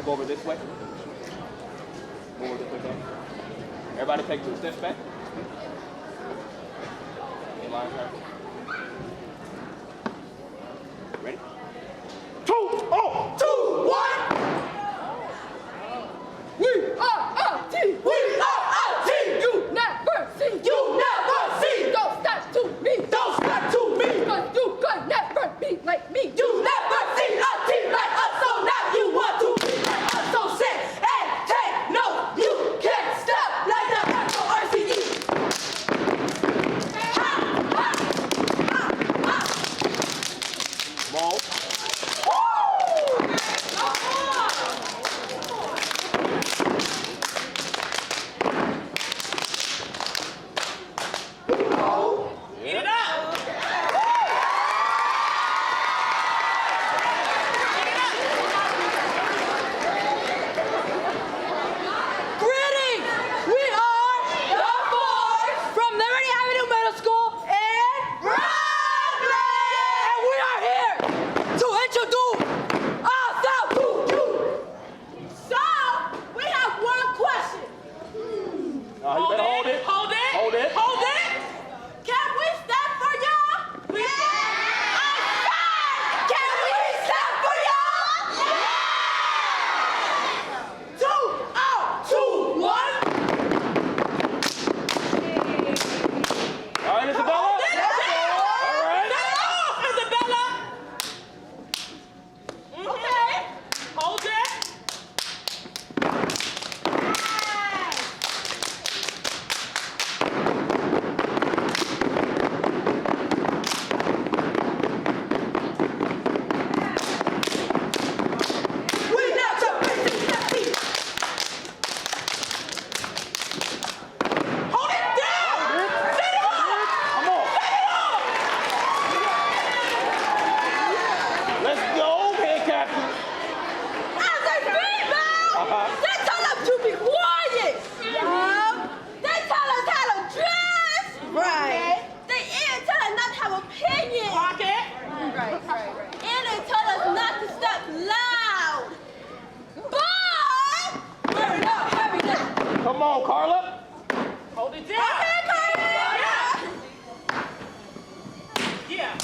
Look over this way. Move over this way, okay? Everybody take 2 steps back. In line, sir. Ready? 2, 2, 1! We are a team. We are a team. You never see. You never see. Don't stop to me. Don't stop to me. Cause you could never be like me. You never see a team like us. So now you want to be like us. So sit and take no. You can't stop like the RCE. Ha, ha, ha, ha. Ball. Come on, Carla. Hold it down. Yeah.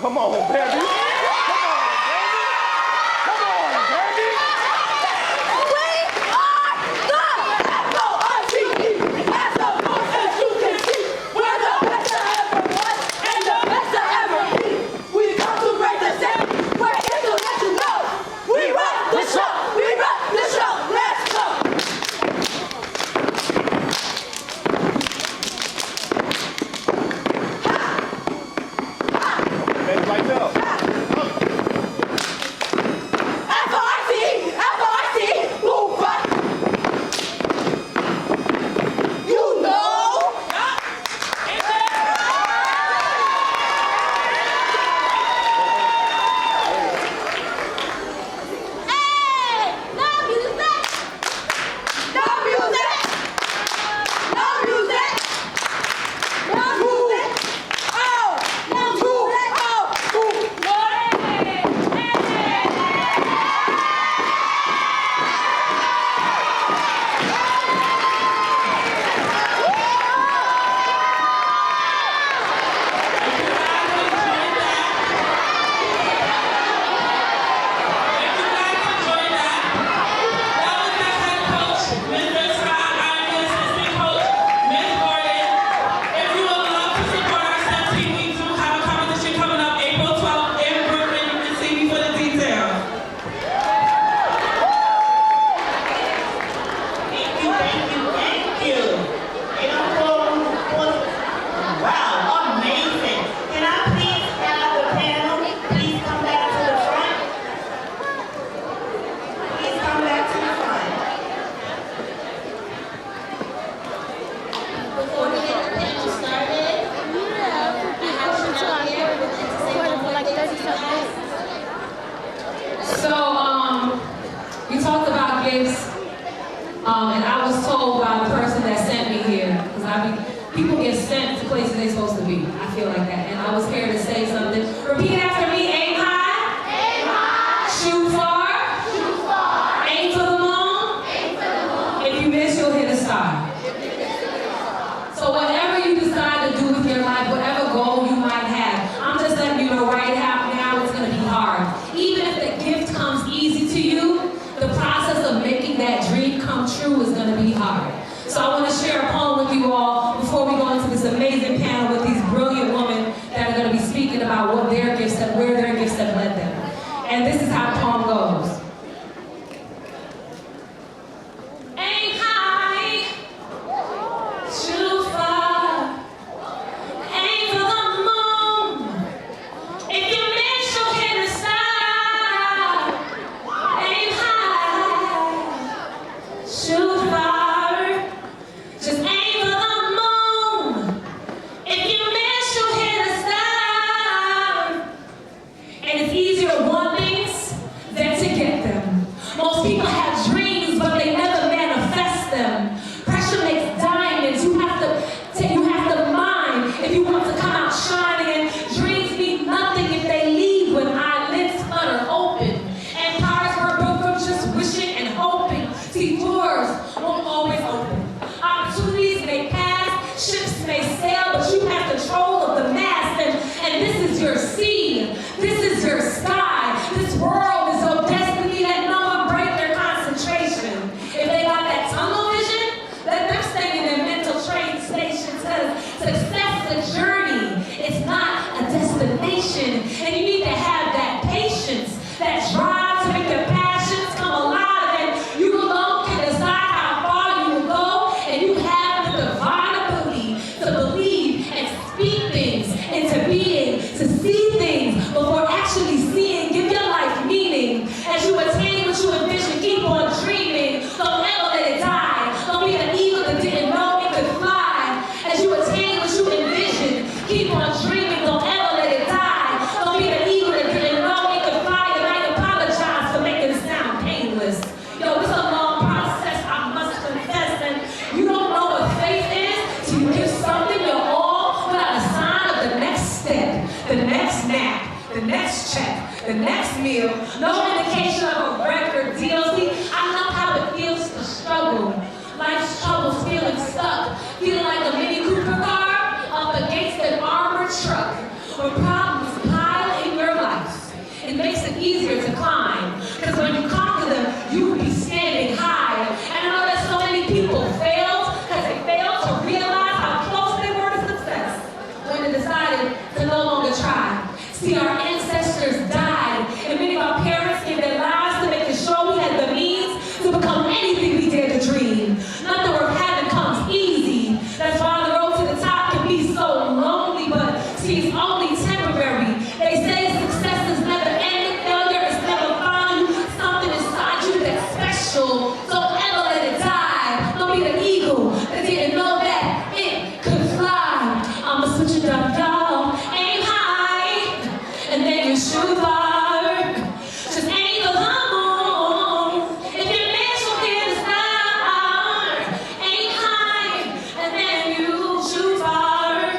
Come on, baby. Come on, baby. Come on, baby. We are the F-O-R-T-E. As of course as you can see, we're the best that ever was and the best that ever be. We come to break the same. We're here to let you know And it's easier to want things than to get them. Most people have dreams, but they never manifest them. Pressure makes diamonds. You have to mind if you want to come out shining. And dreams mean nothing if they leave when eyelids flutter open. And powers were built from just wishing and hoping. See, doors won't always open. Opportunities may pass, ships may sail, but you have control of the mast. And this is your sea. This is your sky. This world is your destiny. Let no one break their concentration. If they got that tunnel vision, let them stay in their mental train station. Because success is a journey. It's not a destination. And you need to have that patience, that drive to make your passions come alive. And you alone can decide how far you will go. And you have the divine ability to believe and speak things into being, to see things before actually seeing. Give your life meaning. As you attain what you envision, keep on dreaming. Don't ever let it die. Don't be an eagle that didn't know it could fly. As you attain what you envision, keep on dreaming. Don't ever let it die. Don't be an eagle that didn't know it could fly. And I apologize for making it sound painless. Yo, it's a long process, I must confess. And you don't know what faith is till you give something your all without a sign of the next step, the next nap, the next check, the next meal. No indication of a record deal. See, I know how it feels to struggle. Life's troubles, feeling stuck, feeling like a Mini Cooper car up against an armored truck. When problems pile in your life, it makes it easier to climb. Because when you conquer them, you will be standing high. And I know that so many people failed because they failed to realize how close they were to success when they decided to no longer try. See, our ancestors died, and many of our parents gave their lives to making sure we had the means to become anything we dared to dream. Nothing worth having comes easy. That's why the road to the top can be so lonely, but see, it's only temporary. They say success is never ending, failure is never final. Something inside you that's special. Don't ever let it die. Don't be the eagle that didn't know that it could fly. I'ma switch it up, y'all. Aim high, and then you shoot far. Just aim for the moon. If you're meant to hit the star, aim high, and then you shoot far.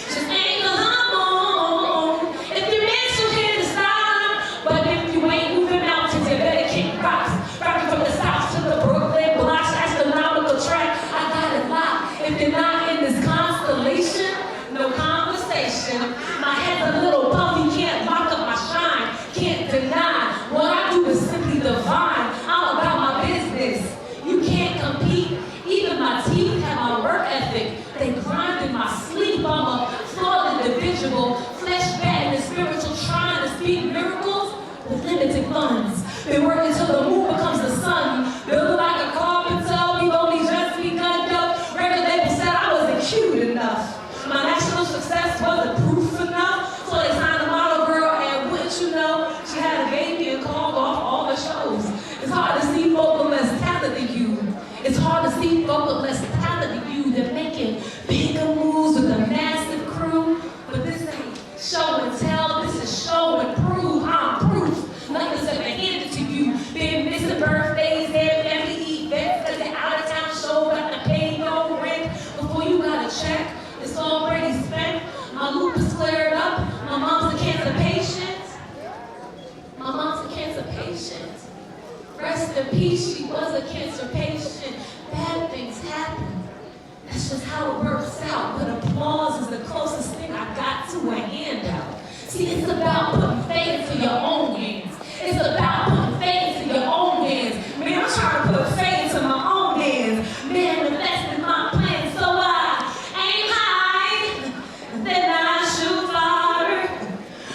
Just aim for the moon. If you're meant to hit the star, but if you ain't moving mountains, you better kick rocks. Rocking from the south to the Brooklyn blocks, astronomical track. I got it locked. If you're not in this constellation, no conversation. My head's a little puffy, can't lock up my shine, can't deny. What I do is simply divine. I'm about my business. You can't compete. Even my teeth have my work ethic. They grind in my sleep. I'm a flawed individual, flesh bad and spiritual, trying to speak miracles with limited funds. Been working till the moon becomes the sun. Build like a carpenter, we've only just begun. Record label said I wasn't cute enough. My national success wasn't proof enough. So they signed a model girl, and wouldn't you know, she had a baby and called off all the shows. It's hard to see folk with less talent than you. It's hard to see folk with less talent than you. They're making bigger moves with a massive crew. But this ain't show and tell, this is show and prove. I'm proof. Nothing's ever handed to you. Been missing birthdays, their family events, cause they're out of town show, got to pay no rent. Before you got a check, it's already spent. My lupus cleared up. My mom's a cancer patient. My mom's a cancer patient. Rest in peace, she was a cancer patient. Bad things happen. That's just how it works out. But applause is the closest thing I got to a handout. See, it's about putting faith into your own hands. It's about putting faith into your own hands. Man, I'm trying to put faith into my own hands. Manifesting my plans, so I aim high, and then I shoot far.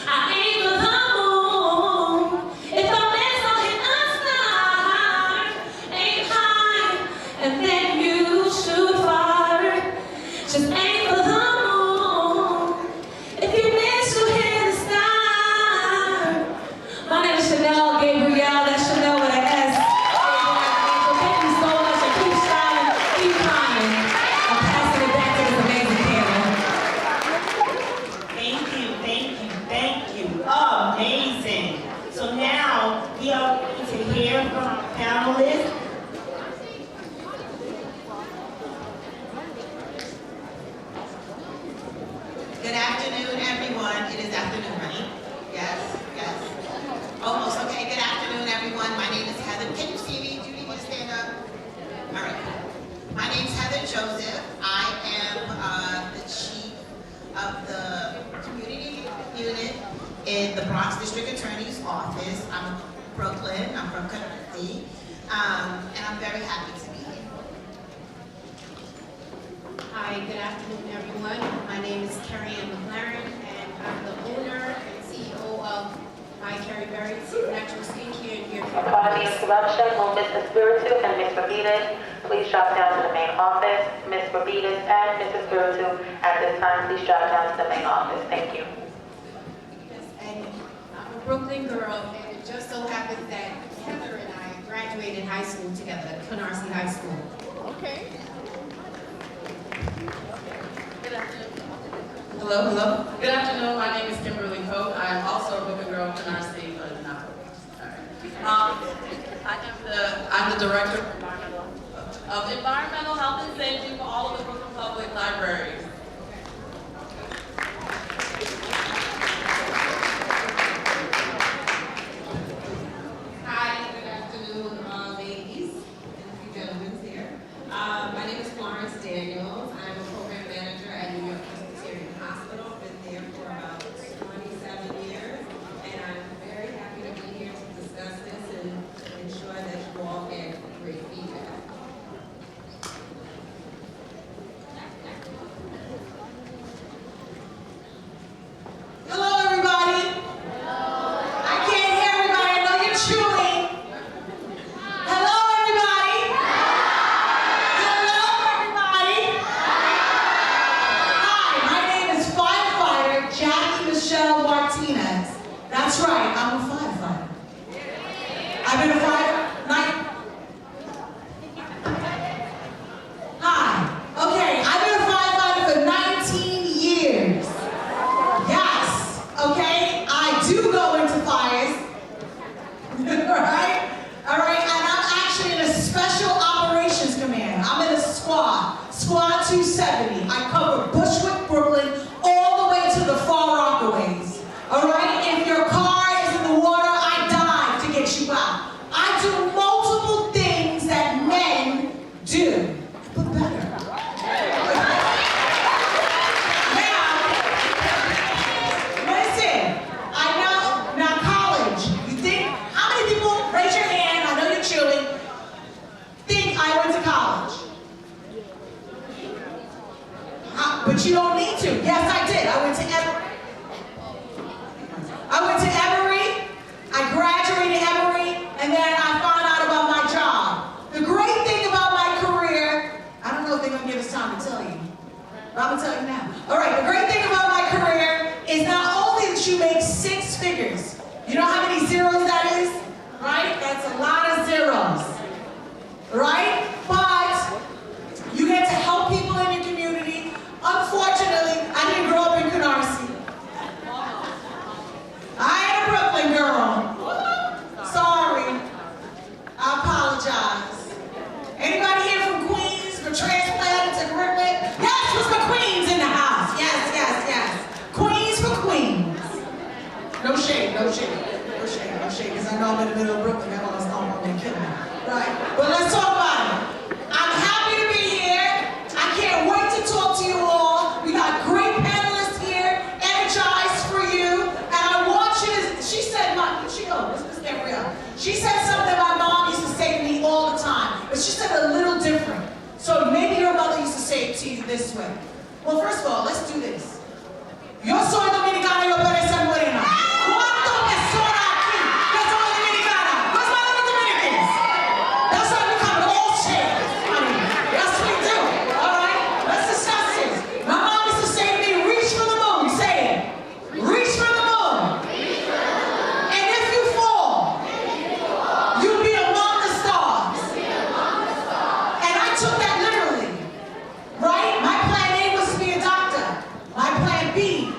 I aim for the moon. If I miss, I'll hit the star. Aim high, and then you shoot far. Just aim for the moon. If you miss, you'll hit the star. My name is Chanel. So now we are going to hear from our panelists. Good afternoon, everyone. It is afternoon, right? Yes, yes. Almost, okay. Good afternoon, everyone. My name is Heather. Can you see me? Do you need me to stand up? All right. My name is Heather Joseph. I am the chief of the community unit in the Bronx District Attorney's Office. I'm from Brooklyn. I'm from Carney. And I'm very happy to be here. Hi, good afternoon, everyone. My name is Carney McLaren, and I'm the owner and CEO of My Carrie Berry's Natural Skincare and Hair Care. Economy interruption. Will Mr. Spiritu and Ms. Rabitas please drop down to the main office? Ms. Rabitas and Mr. Spiritu, at this time, please drop down to the main office. Thank you. Yes, and I'm a Brooklyn girl, and it just so happens that Heather and I graduated high school together at Canarsie High School. Okay. Hello, hello. Good afternoon. My name is Kimberly Cope. I am also a Brooklyn girl, Canarsie, but not Brooklyn. All right. I'm the director of environmental health and safety for all of the Brooklyn Public Libraries. Hi, good afternoon, ladies and a few gentlemen here. My name is Florence Daniels. I'm a program manager at New York Presbyterian Hospital. Been there for about 27 years, and I'm very happy to be here to discuss this and ensure that you all get great feedback. Hello, everybody. I can't hear everybody. I know you're chewing. Hello, everybody. Hello, everybody. Hi, my name is firefighter Jackie Michelle Martinez. That's right, I'm a firefighter. I've been a firefighter. Hi. Okay, I've been a firefighter for 19 years. Yes. Okay, I do go into fires. All right, and I'm actually in a special operations command. I'm in a squad 270. I cover Bushwick, Brooklyn, all the way to the Far Rockaways. All right, if your car is in the water, I dive to get you out. I do multiple things that men do, but better. Listen, I know, now college, you think, how many people, raise your hand, I know you're chewing, think I went to college? But you don't need to. Yes, I did. I went to Emory. I graduated Emory, and then I found out about my job. The great thing about my career, I don't know if they're going to give us time to tell you, but I'm going to tell you now. All right, the great thing about my career is not only that you make 6 figures. You know how many zeros that is? Right? That's a lot of zeros. Right? But you get to help people in your community. Unfortunately, I didn't grow up in Canarsie. I ain't a Brooklyn girl. Sorry. I apologize. Anybody here from Queens for transplanted to Griffith? Yes, what's my Queens in the house? Yes, yes, yes. Queens for Queens. No shade, no shade. No shade, no shade, because I know I'm in the middle of Brooklyn. That one's not going to kill me. Right? But let's talk about it. I'm happy to be here. I can't wait to talk to you all. We got great panelists here, energized for you. And I want you to, she said, where'd she go? Where's Miss Gabrielle? She said something my mom used to say to me all the time, but she said it a little different. So maybe your mother used to say it to you this way. Well, first of all, let's do this. Yo soy dominicana, yo parezco morena. ¿Cuánto me suena aquí? Yo soy dominicana. Where's my little Dominicans? That's why we come to all shades, honey. Yes, we do. All right? Let's discuss this. My mom used to say to me, reach for the moon. Say it. Reach for the moon. And if you fall, you'll be among the stars. And I took that literally. Right? My plan A was to be a doctor. My plan B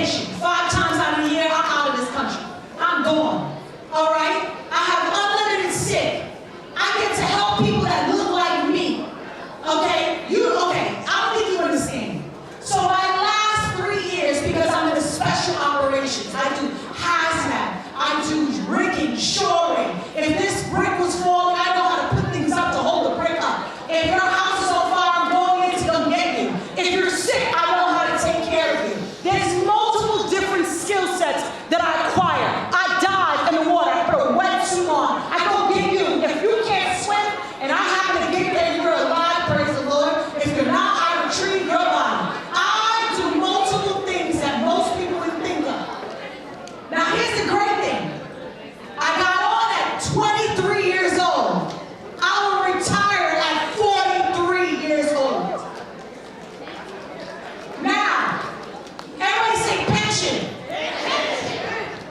vacation. 5 times out of the year, I'm out of this country. I'm gone. All right? I have unlimited sick. I get to help people that look like me. Okay? I don't think you understand. So my last 3 years, because I'm in the special operations, I do hazmat, I do rigging, shoring. If this brick was falling, I know how to put things up to hold the brick up. If your house is on fire, I'm going in to come get you. If you're sick, I know how to take care of you. There's multiple different skill sets that I acquire. I dive in the water, I put a wetsuit on, I go get you. If you can't swim and I happen to get there, you're alive, praise the Lord. If you're not, I retrieve your body. I do multiple things that most people would think of. Now here's the great thing. I got on at 23 years old. I will retire at 43 years old. Now, everybody say pension.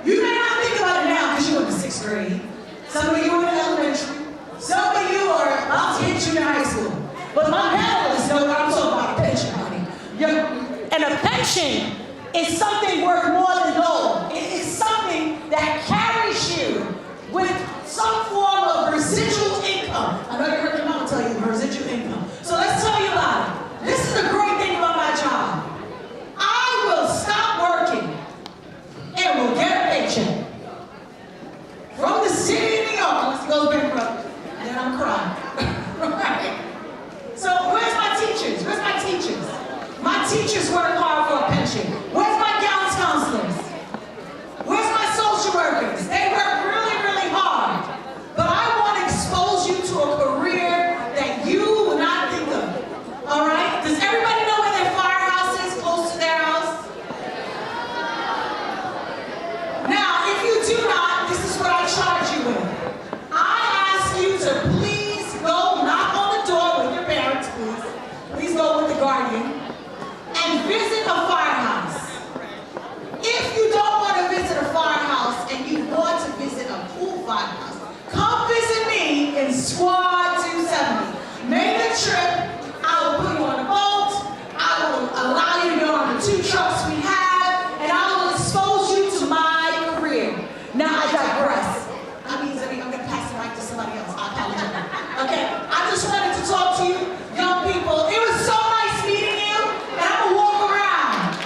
You may not think about it now because you're in the 6th grade. Some of you are in elementary. Some of you are about to hit junior high school. But my panelists know what I'm talking about, a pension, honey. And a pension is something worth more than gold. It is something that carries you with some form of residual income. I know you heard your mama tell you residual income. So let's tell you about it. This is the great thing about my job. I will stop working and will get a paycheck from the city of New York unless it goes bankrupt. And then I'm crying. Right? So where's my teachers? Where's my teachers? My teachers work hard for a pension. Where's my guidance counselors? Where's my social workers? They work really, really hard. But I want to expose you to a career that you would not think of. All right? Does everybody know where their firehouse is close to their house? Now, if you do not, this is what I charge you with. I ask you to please go knock on the door with your parents, please. Please go with the guardian. And visit a firehouse. If you don't want to visit a firehouse and you want to visit a cool firehouse, come visit me in Squad 270. Make a trip. I will put you on a boat. I will allow you to go on the 2 trucks we have, and I will expose you to my career. Now I digress. That means I'm going to pass the mic to somebody else. I apologize. Okay, I just wanted to talk to you, young people. It was so nice meeting you. And I'm gonna walk around.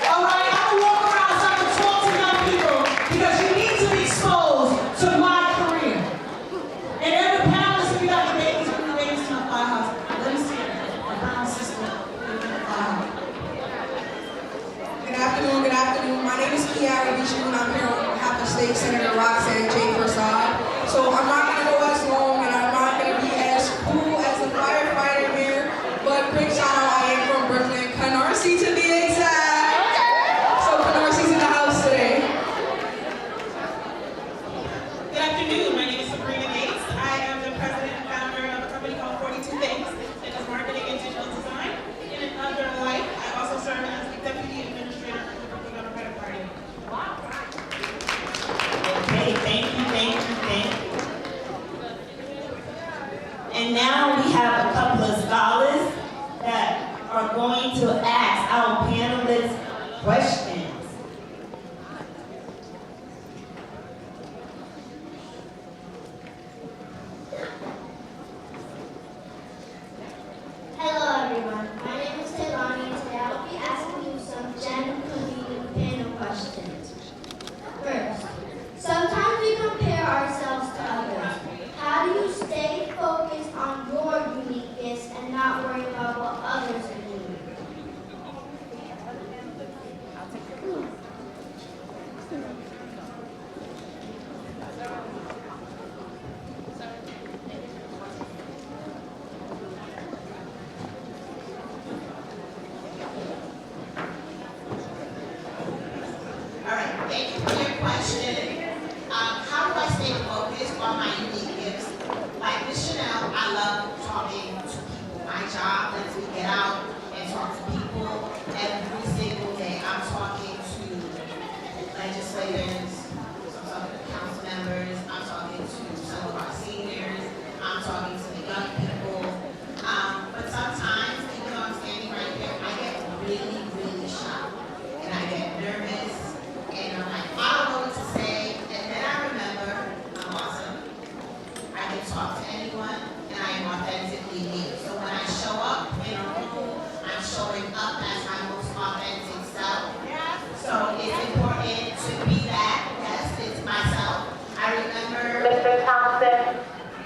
All right, I'm gonna walk around so I can talk to young people because you need to be exposed to my career. And every panelist, if you got your babies, bring your babies to my firehouse. Let me see it. My brown sister. Good afternoon. My name is Keishaia, and I'm here on behalf of State Senator Roxanne J. Prasad. So I'm not gonna go as long, and I'm not gonna be as cool as a firefighter here, but quick shout out, I am from Brooklyn, Canarsie to be exact. So Canarsie's in the house today. Good afternoon, my name is Sabrina Gates. I am the president and founder of a company called 42 Things. It is marketing and digital design. In another life, I also serve as the deputy administrator for the Brooklyn Democratic Party. Okay, thank you. And now we have a couple of scholars that are going to ask our panelists questions. Hello everyone, my name is Taylani and today I'll be asking you some gender-convenient panel questions. First, sometimes we compare ourselves to others. How do you stay focused on your uniqueness and not worry about what others are doing? All right, thank you for your question. How do I stay focused on my unique gifts? Like Ms. Chanel, I love talking to people. My job lets me get out and talk to people every single day. I'm talking to legislators, I'm talking to council members, I'm talking to some of our seniors, I'm talking to the young people. But sometimes, even though I'm standing right here, I get really, really shy. And I get nervous.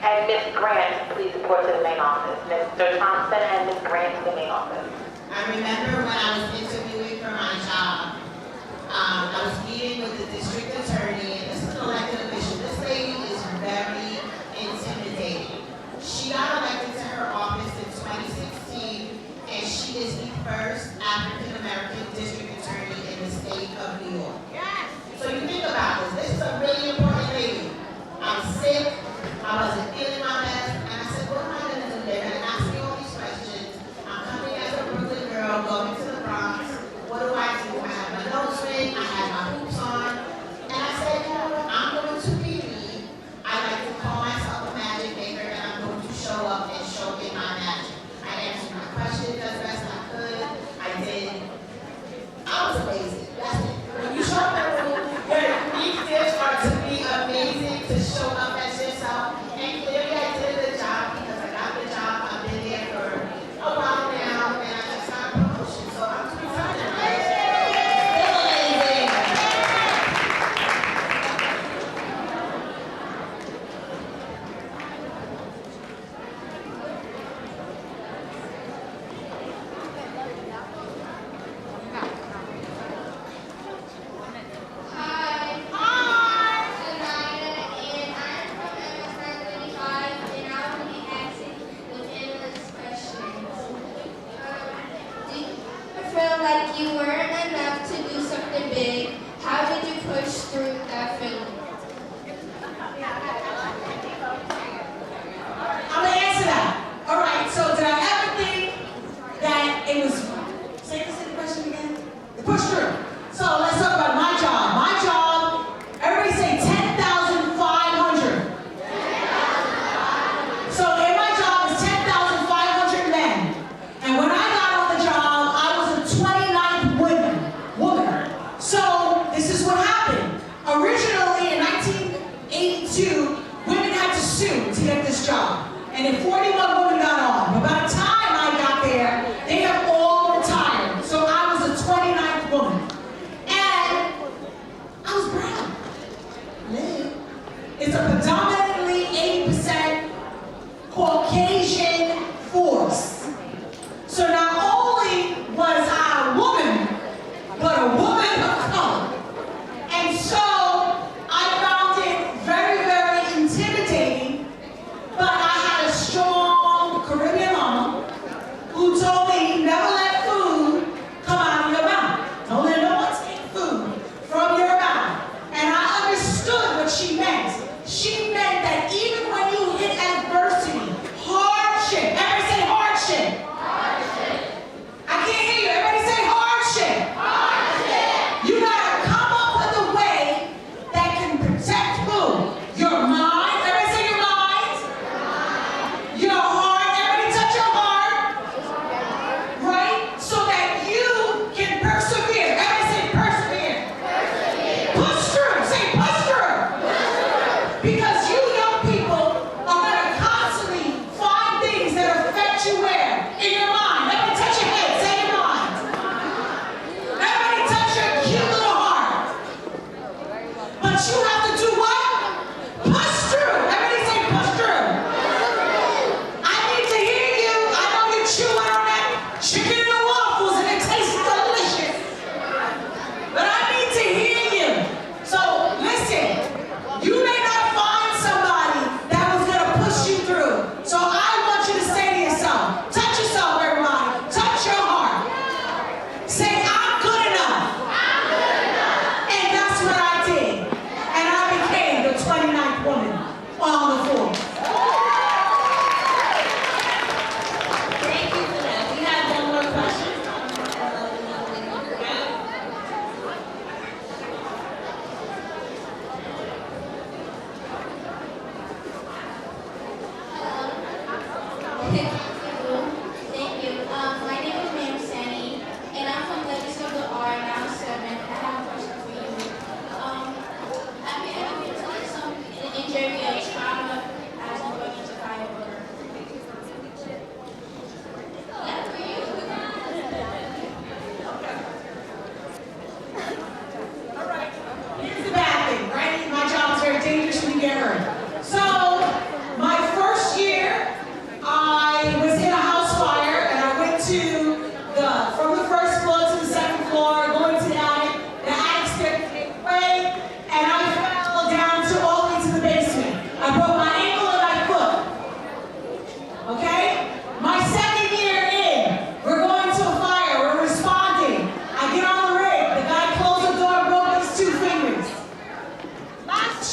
And Ms. Grant, please report to the main office. Mr. Thompson and Ms. Grant to the main office. I remember when I was interviewing for my job, I was meeting with the district attorney, and this is an elected official. This lady is very intimidating. She got elected to her office in 2016, and she is the first African-American district attorney in the state of New York. Yes. So you think about this. This is a really important lady. I'm sick. I wasn't feeling my best, and I said, what am I going to do? They're going to ask me all these questions. I'm coming as a Brooklyn girl, going to the Bronx. What do? I had my nose ring, I had my hoops on, and I said, you know what, I'm going to be me. I like to call myself a magic maker, and I'm going to show up and show in my magic. I answered my questions as best I could. I did. I was amazing. That's it. When you show up at room, your unique gifts are to be amazing, to show up as yourself, and clearly I did the job because I got the job. I've been there for a while now, and I just got a promotion, so I'm too excited. Like you weren't enough to do something big, how did you push through that feeling? I'm gonna answer that. All right, so did I ever think that it was, say the question again? The push through. So let's talk about my job. My job, everybody say 10,500. So in my job is 10,500 men. And when I got on the job, I was the 29th woman. So this is what happened. Originally in 1982, women had to sue to get this job. And then 41 women got on. But by the time I got there, they have all retired. So I was the 29th woman. And I was brown. It's a predominantly 80% Caucasian force. So not only was I a woman, but a woman of color. And so I found it very, very intimidating, but I had a strong Caribbean mama who told me never let food come out of your mouth. Don't let no one take food from your mouth. And I understood what she meant. She meant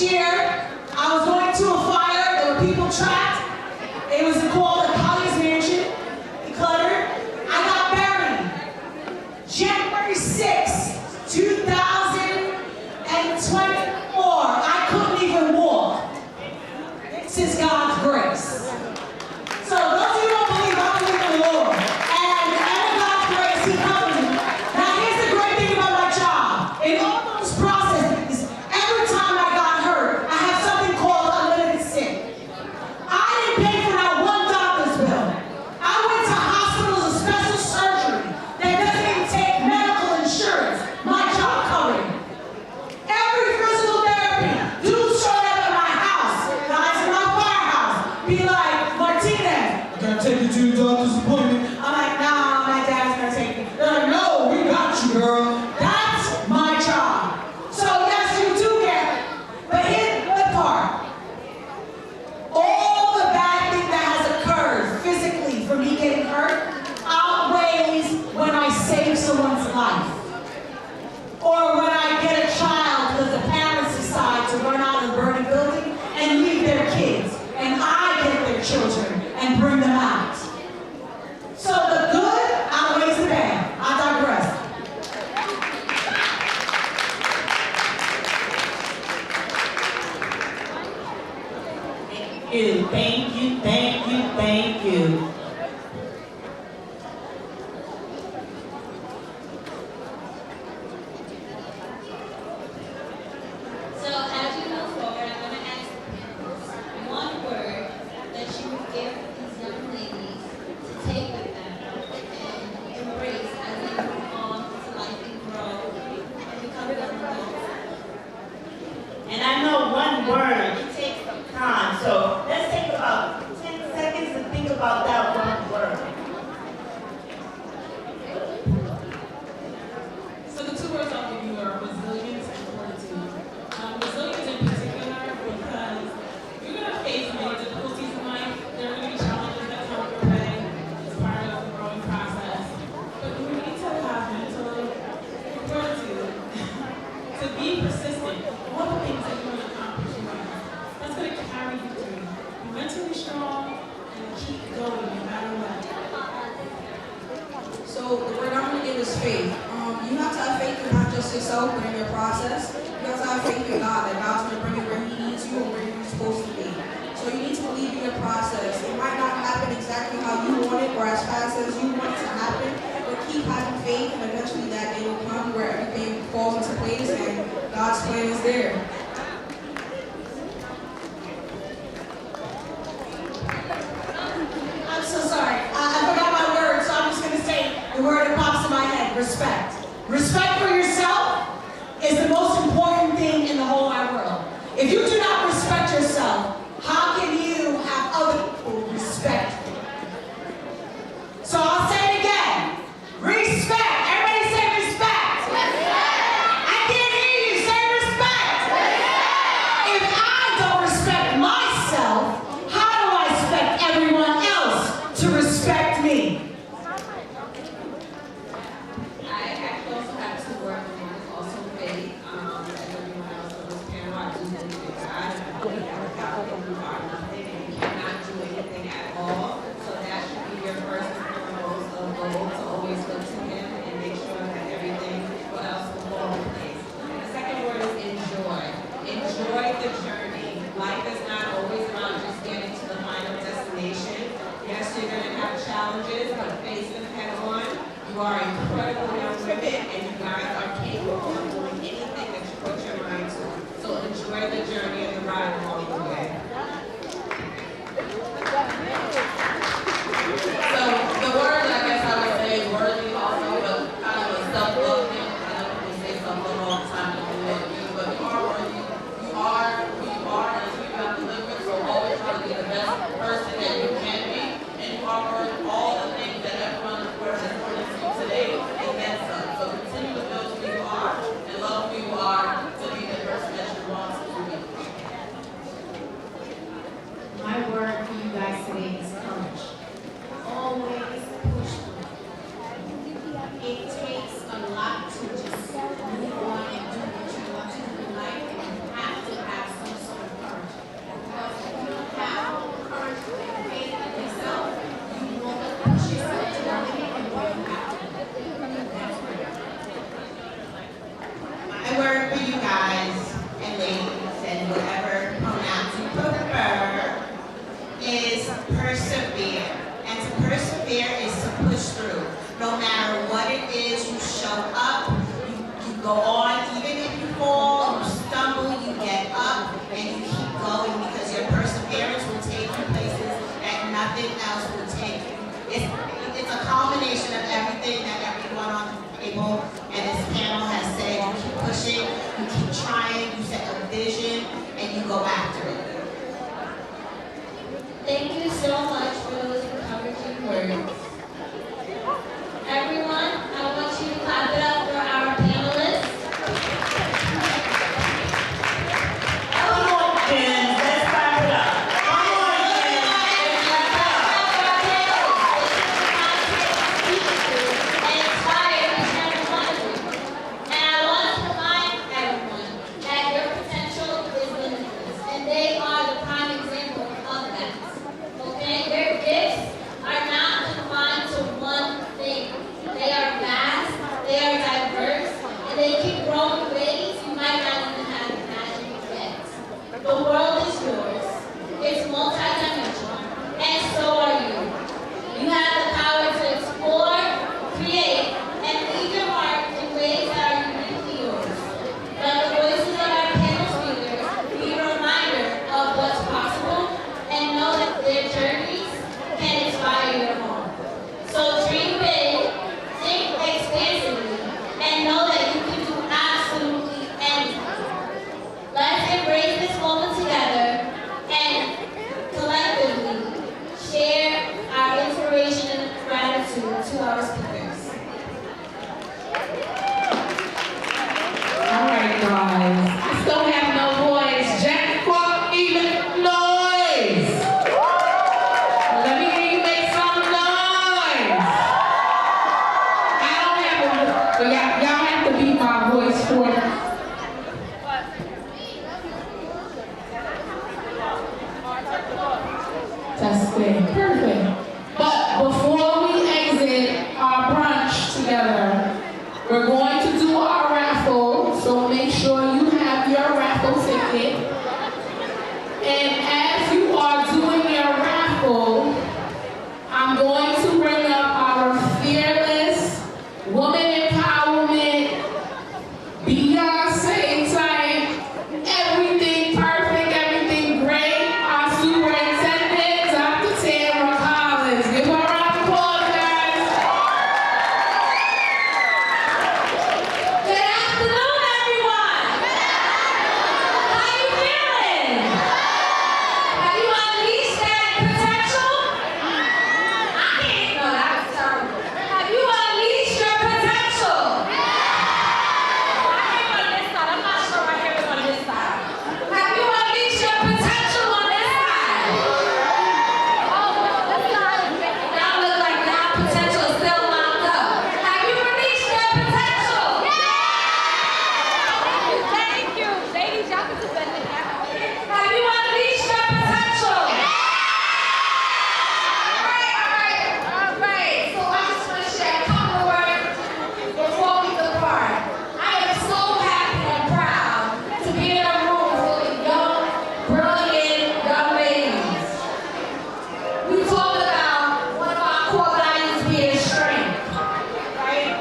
year, I was going to a fire. There were people trapped. It was called the College Mansion, decluttered. I got buried. January 6, 2024. I couldn't even walk. Since God's grace. So those of you who don't believe, I believe in the Lord. And God's grace, He covers me. Now here's the great thing about my job. In all those processes, every time I got hurt, I have something called unlimited sick. I didn't pay for not one doctor's bill. I went to hospitals of special surgery that doesn't even take medical insurance. My job covered it. Every physical therapy, dudes showed up at my house, guys in my firehouse, be like, Martinez, I gotta take you to your doctor's appointment. I'm like, nah, my dad's gonna take me. They're like, no, we got you, girl. That's my job. So yes, you do get it. But here's the part. All the bad thing that has occurred physically for me getting hurt outweighs when I save someone's life. Or when I get a child because the parents decide to run out and burn a building and leave their kids. And I get their children and bring them out. So the good outweighs the bad. I digress. Thank you, thank you, thank you. So as you move forward, I'm going to ask one word that you would give these young ladies to take with them and embrace as they move on to life and grow and become young adults. And I know one word, it takes some time. So let's take about 10 seconds to think about that one word. So the two words I'll give you are resilience and fortitude. Resilience in particular because you're going to face many difficulties in life. There are going to be challenges that come your way as part of the growing process. But you need to have mental fortitude to be persistent. All the things that you want to accomplish in life, that's going to carry you through. Be mentally strong and keep going no matter what. So the word I'm going to give is faith. You have to have faith in not just yourself, but in your process. You have to have faith in God, that God's going to bring you where He needs you and where you're supposed to be. So you need to believe in your process. It might not happen exactly how you want it or as fast as you want it to happen, but keep having faith and eventually that day will come where everything falls into place and God's plan is there. I'm so sorry. I forgot my word, so I'm just going to say the word that pops in my head, respect. Respect for yourself is the most important thing in the whole wide world. If you do not respect yourself, how can you have other people respect you? So I'll say it again. Respect. Everybody say respect. Respect. I can't hear you. Say respect. Respect. and you go after it. Thank you so much for those encouraging words. Everyone, I want you to clap it up for our panelists. Come on, Jen. Let's clap it up. Come on, Jen. Let's clap it up. And inspire each and every one of you. And I want to remind everyone that your potential is limitless, and they are the prime example of that. Okay? Their gifts are not confined to one thing. They are vast, they are diverse, and they keep growing in ways you might not even have imagined yet. The world is yours. It's multidimensional, and so are you. You have the power to explore, create, and leave your mark in ways that are uniquely yours. Let the voices of our panel speakers be a reminder of what's possible, and know that their journeys can inspire your own. So dream big, think expansively, and know that you can do absolutely anything. Let's embrace this moment together and collectively share our inspiration and gratitude to our speakers. All right, guys. I still have no voice. Jack, fuck, even noise. Let me hear you make some noise. I don't have a voice, but y'all have to be my voice for it. Testing. Perfect. But before we exit our brunch together, we're going to do our raffle, so make sure you have your raffle ticket. And as you are doing your raffle, I'm going to bring up our fearless woman empowerment, Beyonce type, everything perfect, everything great, our superintendent, Dr. Tamara Collins. Give her a round of applause, guys. Good afternoon, everyone. How you feeling? Have you unleashed that potential? I can't. No, that was terrible. Have you unleashed your potential? I came on this side. I'm not sure I hear it on this side. Have you unleashed your potential on this side? Y'all look like that potential is still locked up. Have you released your potential? Thank you. Ladies, y'all can do better than that. Have you unleashed your potential? All right. So I just want to share a couple of words before we depart. I am so happy and proud to be in a room full of young, brilliant young ladies. We talked about one of our core values being strength, right?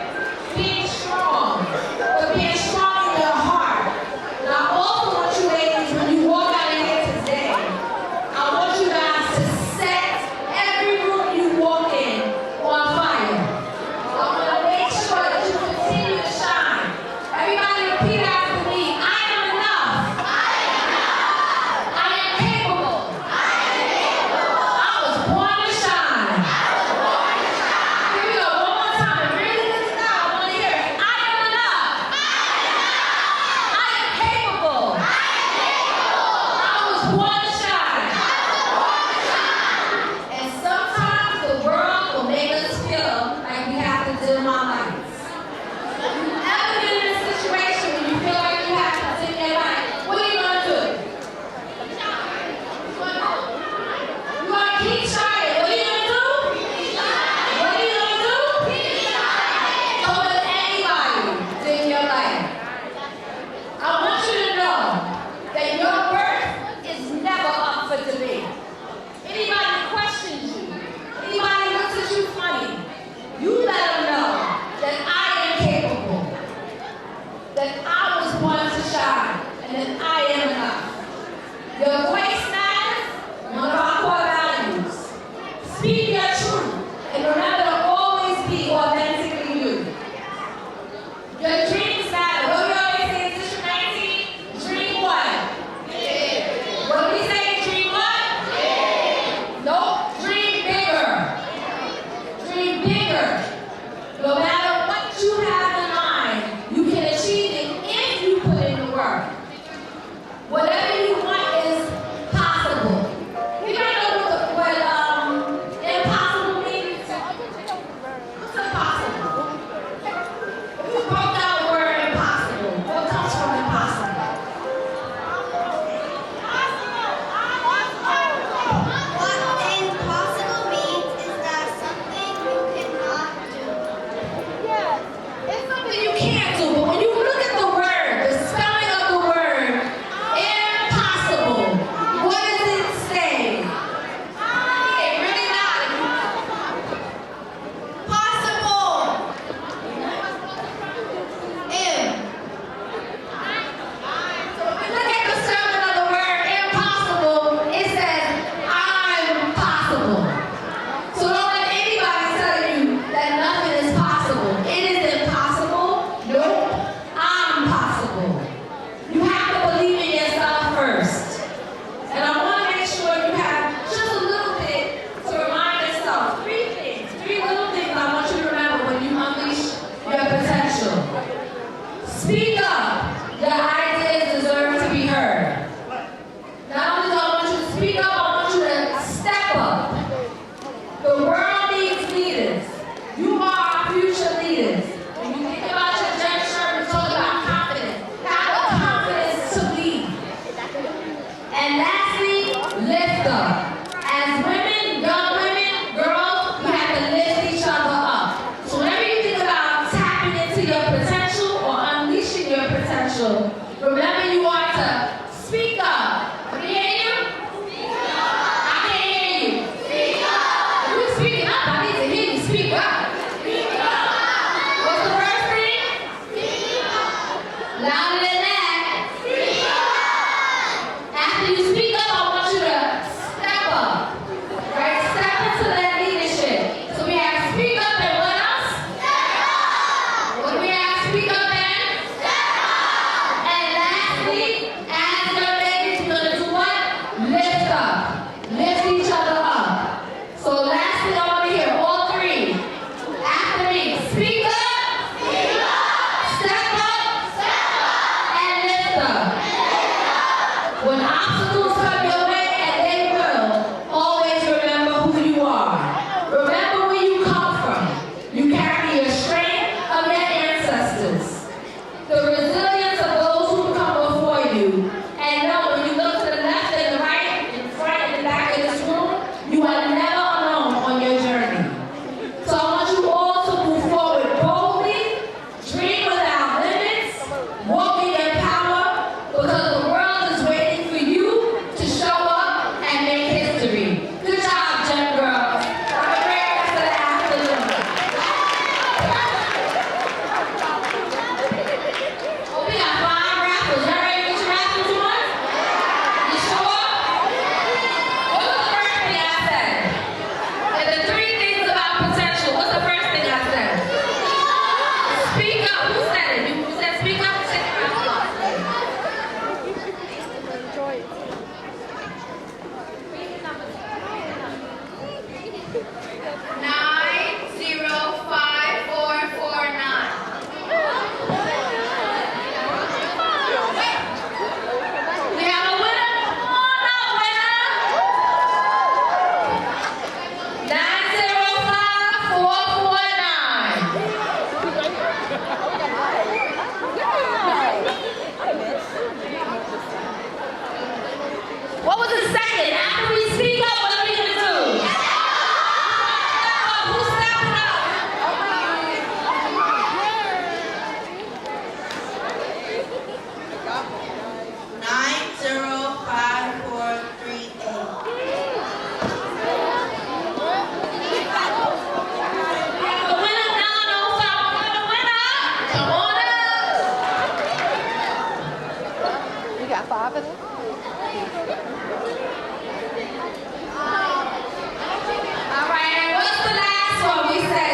Being strong, but being strong in your heart. And I also want you ladies, when you walk out of here today, I want you guys to set every room you walk in on fire. I want to make sure that you continue to shine. Everybody repeat after me. I am enough. I am capable. I was born to shine. Here we go. One more time. Really listen now. I want to hear it. I am enough. I am capable. I was born to shine. And sometimes the world will make us feel like we have to dim our lights. You've ever been in a situation where you feel like you have to dim your light? What are you going to do? You want to keep shining. What are you going to do? What are you going to do? Don't let anybody dim your light. I want you to know that your worth is never up for debate. Anybody questions you, anybody looks at you funny, you let them know that I am capable, that I was born to shine, and that I am enough. Your voice matters, one of our core values. Speak your truth, and remember to always be authentically you. Your dreams matter. What we always say in District 19, dream what? Big. And lastly, lift up. As women, young women, girls, we have to lift each other up. So whenever you think about tapping into your potential or unleashing your potential, remember you are to speak up. Can you hear you? I can't hear you. If you're speaking up, I need to hear you speak up. What's the first thing? Louder than that. After you speak up, I want you to step up. Right? Step into that leadership. So we have speak up and what else? What do we have speak up and? And lastly, as your ladies, we're going to do what? Lift up. Lift each other up. So lastly, I want to hear all three. After me, speak up. Step up. And lift up. When obstacles come your way, and they will, always remember who you are. Remember where you come from. You carry your strength of your ancestors, the resilience of those who come before you. And know when you look to the left and the right, in front and the back of this room, you are never alone on your journey. So I want you all to move forward boldly, dream without limits, walk in your power, because the world is waiting for you to show up and make history. Good job, Gem Girls. Have a great rest of the afternoon. Oh, we got 5 raffles. Y'all ready to get your raffles on? You sure? What was the first thing I said? And the 3 things about potential. What's the first thing I said? Speak up. Who said it? You said speak up? Check your raffle off. 905449. We have a winner. Come on up, winner. 905449. What was the second? After we speak up, what are we gonna do? Who's stepping up? 5 of them? All right, and what's the last one we said?